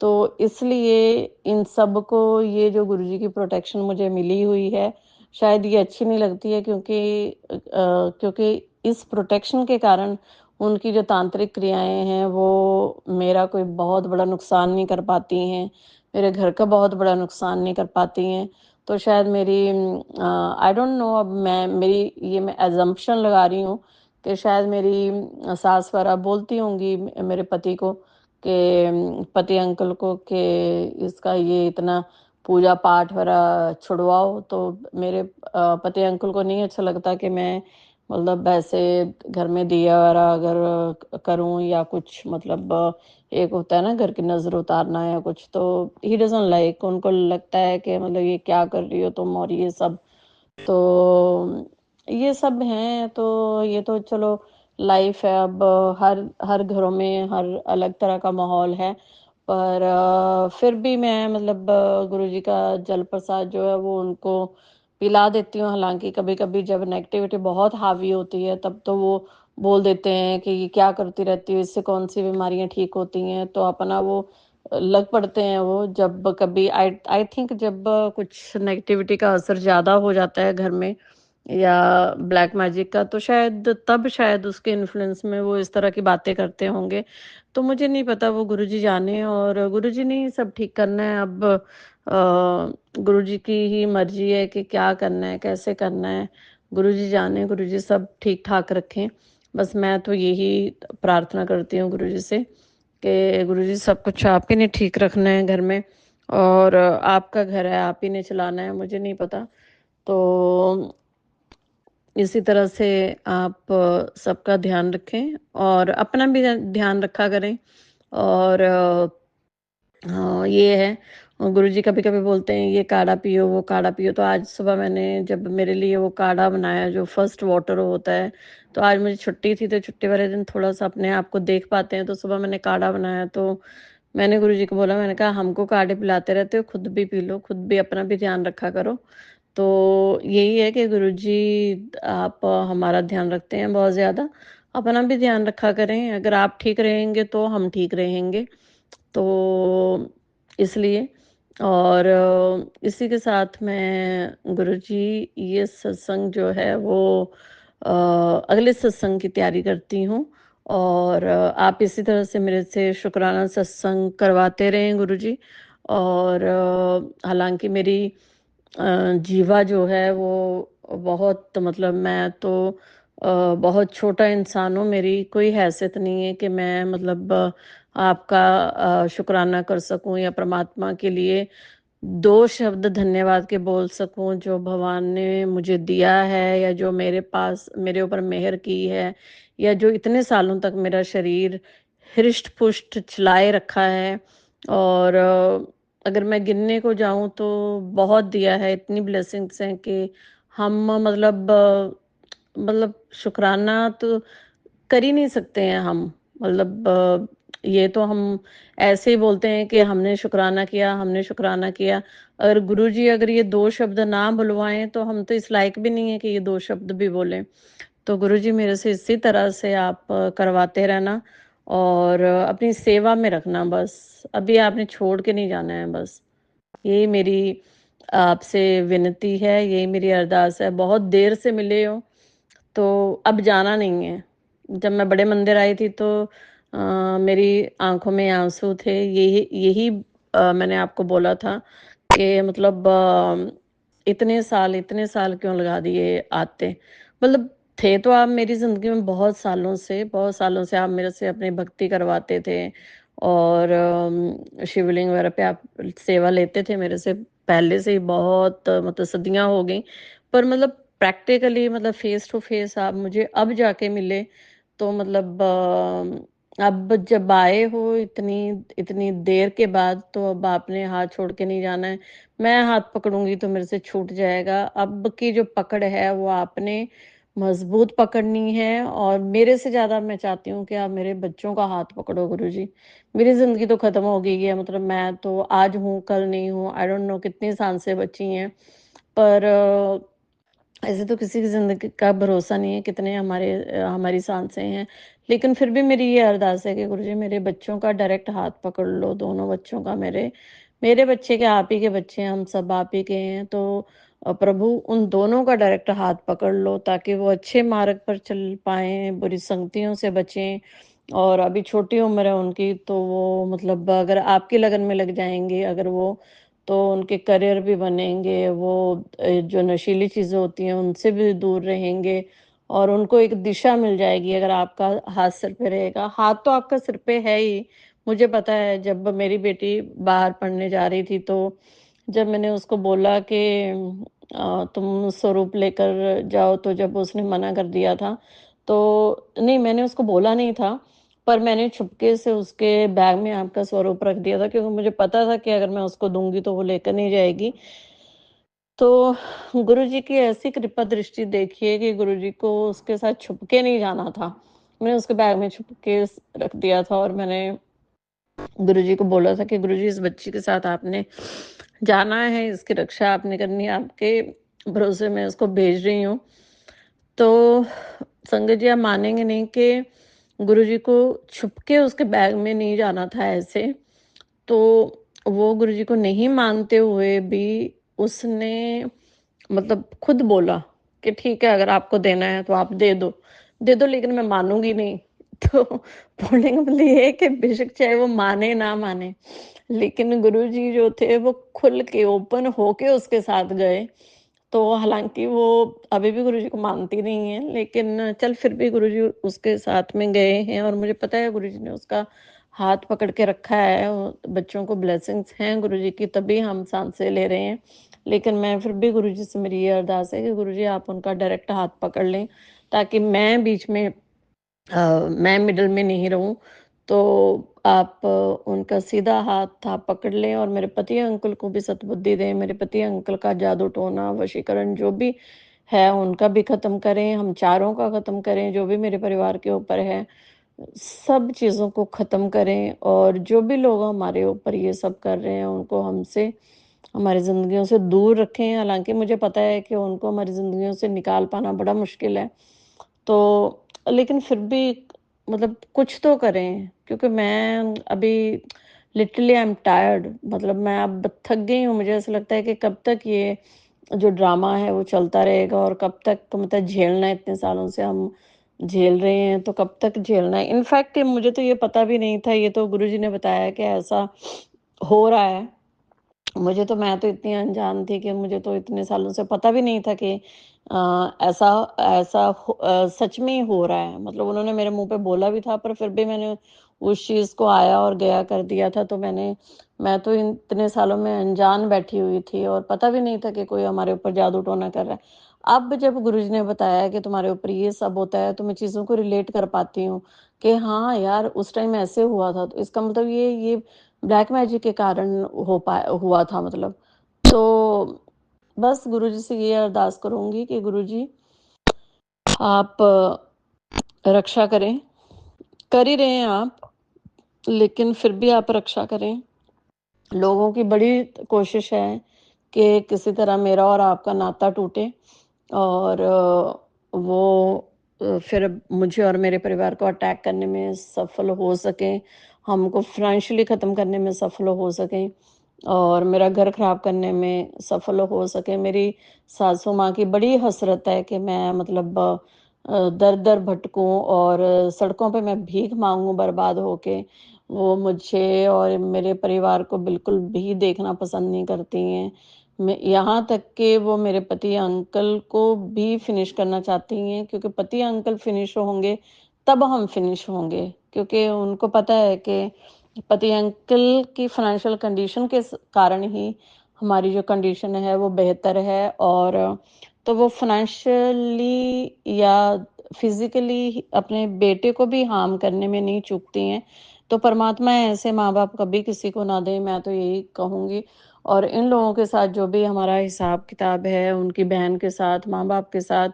तो इसलिए इन सब को ये जो गुरुजी की प्रोटेक्शन मुझे मिली हुई है, शायद ये अच्छी नहीं लगती है, क्योंकि इस प्रोटेक्शन के कारण उनकी जो तांत्रिक क्रियाएँ हैं, वो मेरा कोई बहुत बड़ा नुकसान नहीं कर पाती हैं, मेरे घर का बहुत बड़ा नुकसान नहीं कर पाती हैं। तो शायद मेरी आई डोंट नो, अब मैं असम्पशन लगा रही हूँ कि शायद मेरी सास वगैरह बोलती होंगी मेरे पति को कि पति अंकल को कि इसका ये इतना पूजा पाठ वगैरह छुड़वाओ। तो मेरे पति अंकल को नहीं अच्छा लगता कि मैं मतलब ऐसे घर में दिया वगैरह अगर करूँ या कुछ मतलब एक होता है ना घर की नज़र उतारना या कुछ, तो ही डज़न्ट लाइक। उनको लगता है कि मतलब ये क्या कर रही हो तुम और ये सब। तो ये सब हैं, तो ये तो चलो लाइफ है। अब हर हर घरों में हर अलग तरह का माहौल है, पर फिर भी मैं मतलब गुरुजी का जल प्रसाद जो है वो उनको पिला देती हूँ। हालाँकि कभी-कभी जब नेगेटिविटी बहुत हावी होती है तब तो वो बोल देते हैं कि ये क्या करती रहती हो, इससे कौन-सी बीमारियाँ ठीक होती हैं, तो अपना वो लग पड़ते हैं वो। जब कभी आई आई थिंक जब कुछ नेगेटिविटी का असर ज़्यादा हो जाता है घर में या ब्लैक मैजिक का, तो शायद उसके इन्फ्लुएंस में वो इस तरह की बातें करते होंगे। तो मुझे नहीं पता, वो गुरुजी जाने, और गुरुजी ने ही सब ठीक करना है। अब गुरुजी की ही मर्ज़ी है कि क्या करना है, कैसे करना है। गुरुजी जाने, गुरुजी सब ठीक-ठाक रखें। बस मैं तो यही प्रार्थना करती हूँ गुरुजी से कि गुरुजी सब कुछ आप ही ने ठीक रखना है घर में, और आपका घर है, आप ही ने चलाना है, मुझे नहीं पता। तो इसी तरह से आप सबका ध्यान रखें और अपना भी ध्यान रखा करें। और हाँ, ये है। गुरुजी कभी-कभी बोलते हैं ये काढ़ा पियो, वो काढ़ा पियो। तो आज सुबह मैंने जब मेरे लिए वो काढ़ा बनाया जो फर्स्ट वाटर होता है, तो आज मुझे छुट्टी थी, तो छुट्टी वाले दिन थोड़ा-सा अपने आप को देख पाते हैं, तो सुबह मैंने काढ़ा बनाया। तो मैंने गुरुजी को बोला, मैंने कहा हमको काढ़े पिलाते रहते हो, खुद भी पी लो, खुद भी अपना भी ध्यान रखा करो। तो यही है कि गुरुजी आप हमारा ध्यान रखते हैं बहुत ज़्यादा, अपना भी ध्यान रखा करें। अगर आप ठीक रहेंगे तो हम ठीक रहेंगे। तो इसलिए और इसी के साथ मैं गुरुजी ये सत्संग जो है वो अगले सत्संग की तैयारी करती हूँ और आप इसी तरह से मेरे से शुक्राना सत्संग करवाते रहें गुरुजी। और हालांकि मेरी जीवा जो है वो बहुत मतलब मैं तो बहुत छोटा इंसान हूँ। मेरी कोई हैसियत नहीं है कि मैं मतलब आपका शुक्राना कर सकूं या परमात्मा के लिए 2 शब्द धन्यवाद के बोल सकूं जो भगवान ने मुझे दिया है या जो मेरे पास मेरे ऊपर मेहर की है या जो इतने सालों तक मेरा शरीर हृष्ट-पुष्ट चलाए रखा है। और अगर मैं गिनने को जाऊँ तो बहुत दिया है, इतनी ब्लेसिंग्स हैं कि हम मतलब शुक्राना तो कर ही नहीं सकते हैं हम। मतलब ये तो हम ऐसे ही बोलते हैं कि हमने शुक्राना किया, हमने शुक्राना किया। अगर गुरुजी अगर ये 2 शब्द ना बुलवाएँ तो हम तो इस लायक भी नहीं है कि ये 2 शब्द भी बोलें। तो गुरुजी मेरे से इसी तरह से आप करवाते रहना और अपनी सेवा में रखना बस। अभी आपने छोड़ के नहीं जाना है बस। यही मेरी आपसे विनती है, यही मेरी अरदास है। बहुत देर से मिले हो, तो अब जाना नहीं है। जब मैं बड़े मंदिर आई थी तो मेरी आँखों में आँसू थे। यही यही मैंने आपको बोला था कि मतलब इतने साल क्यों लगा दिए आते। मतलब थे तो आप मेरी ज़िंदगी में बहुत सालों से आप मेरे से अपनी भक्ति करवाते थे और शिवलिंग वगैरह पे आप सेवा लेते थे मेरे से पहले से ही बहुत मतलब सदियाँ हो गई। पर मतलब प्रैक्टिकली मतलब फेस टू फेस आप मुझे अब जाके मिले तो मतलब अब जब आए हो इतनी इतनी देर के बाद तो अब आपने हाथ छोड़ के नहीं जाना है। मैं हाथ पकड़ूंगी तो मेरे से छूट जाएगा। अब की जो पकड़ है वो आपने मजबूत पकड़नी है और मेरे से ज्यादा मैं चाहती हूँ कि आप मेरे बच्चों का हाथ पकड़ो गुरुजी। मेरी जिंदगी तो खत्म हो गई है मतलब मैं तो आज हूँ कल नहीं हूँ। आई डोंट नो कितनी सांसें बची हैं पर ऐसे तो किसी की ज़िंदगी का भरोसा नहीं है कितने हमारी सांसें हैं। लेकिन फिर भी मेरी ये अरदास है कि गुरुजी मेरे बच्चों का डायरेक्ट हाथ पकड़ लो, दोनों बच्चों का मेरे बच्चे क्या आप ही के बच्चे हैं, हम सब आप ही के हैं। तो प्रभु उन दोनों का डायरेक्ट हाथ पकड़ लो ताकि वो अच्छे मार्ग पर चल पाएँ, बुरी संगतियों से बचें। और अभी छोटी उम्र है उनकी तो वो मतलब अगर आपकी लगन में लग जाएँगे अगर वो तो उनके करियर भी बनेंगे, वो जो नशीली चीज़ें होती हैं उनसे भी दूर रहेंगे और उनको एक दिशा मिल जाएगी अगर आपका हाथ सिर पे रहेगा। हाथ तो आपका सिर पे है ही, मुझे पता है जब मेरी बेटी बाहर पढ़ने जा रही थी तो जब मैंने उसको बोला कि तुम स्वरूप लेकर जाओ तो जब उसने मना कर दिया था, तो नहीं मैंने उसको बोला नहीं था पर मैंने छुपके से उसके बैग में आपका स्वरूप रख दिया था क्योंकि मुझे पता था कि अगर मैं उसको दूँगी तो वो लेकर नहीं जाएगी। तो गुरुजी की ऐसी कृपा दृष्टि देखिए कि गुरुजी को उसके साथ छुप के नहीं जाना था। मैंने उसके बैग में छुप के रख दिया था और मैंने गुरुजी को बोला था कि गुरुजी इस बच्ची के साथ आपने जाना है, इसकी रक्षा आपने करनी है, आपके भरोसे मैं उसको भेज रही हूँ। तो संगत जी आप मानेंगे नहीं कि गुरुजी को छुप के उसके बैग में नहीं जाना था ऐसे। तो वो गुरुजी को नहीं मानते हुए भी उसने मतलब खुद बोला कि ठीक है अगर आपको देना है तो आप दे दो लेकिन मैं मानूंगी नहीं। तो बोलने का मतलब ये है कि बेशक चाहे वो माने ना माने लेकिन गुरुजी जो थे वो खुल के ओपन होके उसके साथ गए। तो हालाँकि वो अभी भी गुरुजी को मानती नहीं है, लेकिन चल फिर भी गुरुजी उसके साथ में गए हैं और मुझे पता है गुरुजी ने उसका हाथ पकड़ के रखा है। बच्चों को ब्लेसिंग्स हैं गुरुजी की तभी हम सांसें ले रहे हैं। लेकिन मैं फिर भी गुरुजी से मेरी ये अरदास है कि गुरुजी आप उनका डायरेक्ट हाथ पकड़ लें ताकि मैं बीच में मैं मिडल में नहीं रहूँ। तो आप उनका सीधा हाथ आप पकड़ लें और मेरे पति अंकल को भी सद्बुद्धि दें। मेरे पति अंकल का जादू टोना, वशीकरण जो भी है उनका भी ख़त्म करें, हम चारों का ख़त्म करें, जो भी मेरे परिवार के ऊपर है। सब चीज़ों को ख़त्म करें और जो भी लोग हमारे ऊपर ये सब कर रहे हैं उनको हमसे हमारी ज़िंदगियों से दूर रखें। हालाँकि मुझे पता है कि उनको हमारी ज़िंदगियों से निकाल पाना बड़ा मुश्किल है। तो लेकिन फिर भी मतलब कुछ तो करें, क्योंकि मैं अभी लिटरली आई एम टायर्ड, मतलब मैं अब थक गई हूँ। मुझे ऐसा लगता है कि कब तक ये जो ड्रामा है वो चलता रहेगा, और कब तक मतलब झेलना है। इतने सालों से हम झेल रहे हैं, तो कब तक झेलना है। इनफैक्ट मुझे तो ये पता भी नहीं था, ये तो गुरुजी ने बताया कि ऐसा हो रहा है। मैं तो इतनी अनजान थी कि मुझे तो इतने सालों से पता भी नहीं था कि ऐसा ऐसा सच में ही हो रहा है। मतलब उन्होंने मेरे मुँह पे बोला भी था, पर फिर भी मैंने उस चीज़ को आया और गया कर दिया था। तो मैं तो इतने सालों में अनजान बैठी हुई थी, और पता भी नहीं था कि कोई हमारे ऊपर जादू टोना कर रहा है। अब जब गुरुजी ने बताया कि तुम्हारे ऊपर ये सब होता है, तो मैं चीज़ों को रिलेट कर पाती हूँ कि हाँ यार, उस टाइम ऐसे हुआ था। तो इसका मतलब ये ब्लैक मैजिक के कारण हुआ था मतलब। तो बस गुरुजी से ये अरदास करूँगी कि गुरुजी आप रक्षा करें। कर ही रहे हैं आप, लेकिन फिर भी आप रक्षा करें। लोगों की बड़ी कोशिश है कि किसी तरह मेरा और आपका नाता टूटे, और वो फिर मुझे और मेरे परिवार को अटैक करने में सफल हो सकें, हमको फाइनेंशियली ख़त्म करने में सफल हो सकें, और मेरा घर ख़राब करने में सफल हो सकें। मेरी सासू माँ की बड़ी हसरत है कि मैं मतलब दर-दर भटकूँ और सड़कों पे मैं भीख माँगूँ बर्बाद होके। वो मुझे और मेरे परिवार को बिल्कुल भी देखना पसंद नहीं करती हैं। मैं यहाँ तक कि वो मेरे पति अंकल को भी फिनिश करना चाहती हैं, क्योंकि पति अंकल फिनिश होंगे, तब हम फिनिश होंगे। क्योंकि उनको पता है कि पति अंकल की फाइनेंशियल कंडीशन के कारण ही हमारी जो कंडीशन है वो बेहतर है, और तो वो फाइनेंशियली या फिजिकली अपने बेटे को भी हार्म करने में नहीं चूकती हैं। तो परमात्मा ऐसे माँ बाप कभी किसी को ना दे, मैं तो यही कहूंगी। और इन लोगों के साथ जो भी हमारा हिसाब किताब है, उनकी बहन के साथ, माँ बाप के साथ,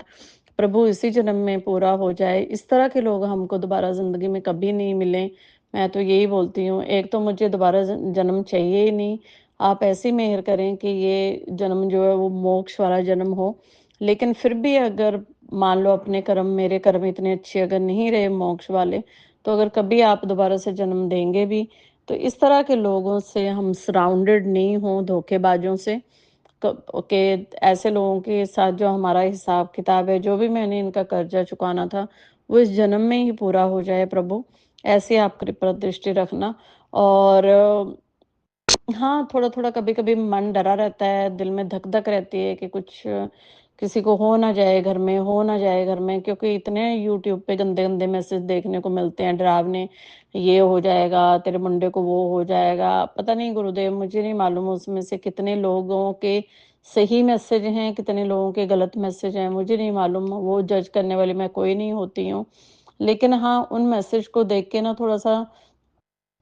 प्रभु इसी जन्म में पूरा हो जाए। इस तरह के लोग हमको दोबारा जिंदगी में कभी नहीं मिले। मैं तो यही बोलती हूँ, एक तो मुझे दोबारा जन्म चाहिए ही नहीं। आप ऐसी मेहर करें कि ये जन्म जो है वो मोक्ष वाला जन्म हो। लेकिन फिर भी अगर मान लो अपने कर्म, मेरे कर्म इतने अच्छे अगर नहीं रहे मोक्ष वाले, तो अगर कभी आप दोबारा से जन्म देंगे भी, तो इस तरह के लोगों से हम सराउंडेड नहीं हों, धोखेबाजों से। के ऐसे लोगों के साथ जो हमारा हिसाब किताब है, जो भी मैंने इनका कर्जा चुकाना था, वो इस जन्म में ही पूरा हो जाए प्रभु। ऐसे आप कृपा दृष्टि रखना। और हाँ, थोड़ा-थोड़ा कभी-कभी मन डरा रहता है, दिल में धक-धक रहती है कि कुछ किसी को हो ना जाए घर में, हो ना जाए घर में, क्योंकि इतने यूट्यूब पे गंदे-गंदे मैसेज देखने को मिलते हैं डरावने, ये हो जाएगा, तेरे मुंडे को वो हो जाएगा। पता नहीं गुरुदेव, मुझे नहीं मालूम उसमें से कितने लोगों के सही मैसेज हैं, कितने लोगों के गलत मैसेज हैं, मुझे नहीं मालूम, वो जज करने वाली मैं कोई नहीं होती हूँ। लेकिन हाँ, उन मैसेज को देख के ना थोड़ा-सा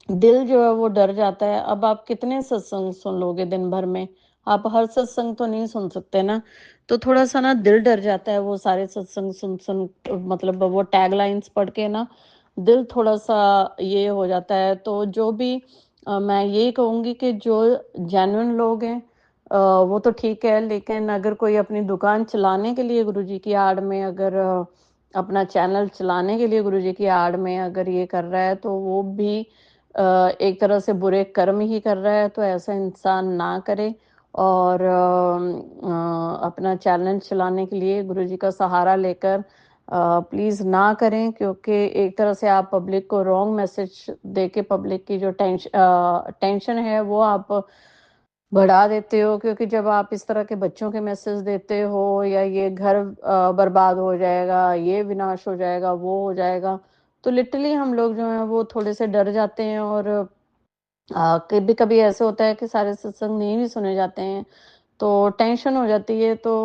दिल जो है वो डर जाता है। अब आप कितने सत्संग सुन लोगे दिन भर में? आप हर सत्संग तो नहीं सुन सकते ना। तो थोड़ा-सा ना दिल डर जाता है वो सारे सत्संग सुन-सुन, मतलब वो टैगलाइन्स पढ़ के ना दिल थोड़ा-सा ये हो जाता है। तो जो भी मैं यही कहूँगी कि जो जेन्युइन लोग हैं वो तो ठीक है, लेकिन अगर कोई अपनी दुकान चलाने के लिए गुरुजी की आड़ में अगर अपना चैनल चलाने के लिए गुरुजी की आड़ में अगर ये कर रहा है, तो वो भी एक तरह से बुरे कर्म ही कर रहा है। तो ऐसा इंसान ना करे, और अपना चैलेंज चलाने के लिए गुरुजी का सहारा लेकर प्लीज़ ना करें, क्योंकि एक तरह से आप पब्लिक को रॉन्ग मैसेज देके पब्लिक की जो टेंशन है वो आप बढ़ा देते हो। क्योंकि जब आप इस तरह के बच्चों के मैसेज देते हो, या ये घर बर्बाद हो जाएगा, ये विनाश हो जाएगा, वो हो जाएगा, तो लिटरली हम लोग जो हैं वो थोड़े से डर जाते हैं। और कभी-कभी ऐसे होता है कि सारे सत्संग नहीं भी सुने जाते हैं, तो टेंशन हो जाती है। तो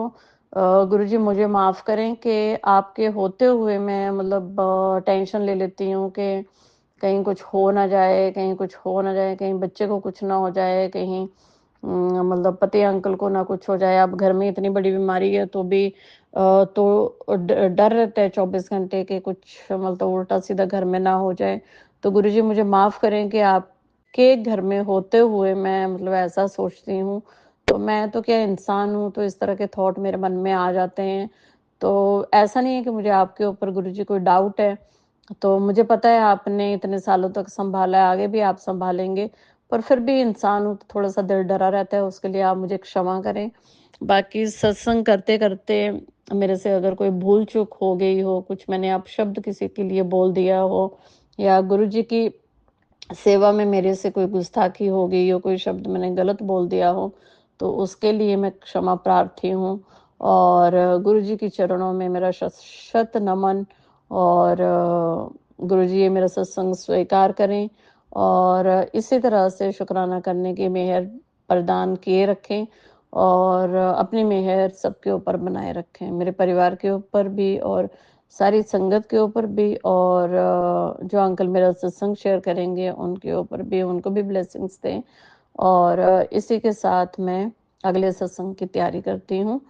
गुरुजी मुझे माफ़ करें कि आपके होते हुए मैं मतलब टेंशन ले लेती हूँ कि कहीं कुछ हो ना जाए, कहीं कुछ हो ना जाए, कहीं बच्चे को कुछ ना हो जाए, कहीं मतलब पति अंकल को ना कुछ हो जाए। अब घर में इतनी बड़ी बीमारी है तो भी तो डर रहता है 24 घंटे के कुछ मतलब उल्टा-सीधा घर में ना हो जाए। तो गुरुजी मुझे माफ़ करें कि आपके घर में होते हुए मैं मतलब ऐसा सोचती हूँ। तो मैं तो क्या इंसान हूँ, तो इस तरह के थॉट मेरे मन में आ जाते हैं। तो ऐसा नहीं है कि मुझे आपके ऊपर गुरुजी कोई डाउट है, तो मुझे पता है आपने इतने सालों तक सँभाला है, आगे भी आप सँभालेंगे, पर फिर भी इंसान हूँ, तो थोड़ा-सा दिल डरा रहता है, उसके लिए आप मुझे क्षमा करें। बाकी सत्संग करते-करते मेरे से अगर कोई भूल-चूक हो गई हो, कुछ मैंने अपशब्द किसी के लिए बोल दिया हो या गुरुजी की सेवा में मेरे से कोई गुस्ताखी हो गई हो, कोई शब्द मैंने गलत बोल दिया हो, तो उसके लिए मैं क्षमा प्रार्थी हूँ। और गुरुजी के चरणों में मेरा शत नमन। और गुरुजी ये मेरा सत्संग स्वीकार करें और इसी तरह से शुक्राना करने की मेहर प्रदान किए रखें और अपनी मेहर सबके ऊपर बनाए रखें, मेरे परिवार के ऊपर भी और सारी संगत के ऊपर भी और जो अंकल मेरा सत्संग शेयर करेंगे उनके ऊपर भी, उनको भी ब्लेसिंग्स दें। और इसी के साथ मैं अगले सत्संग की तैयारी करती हूँ।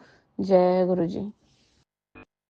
जय गुरु जी।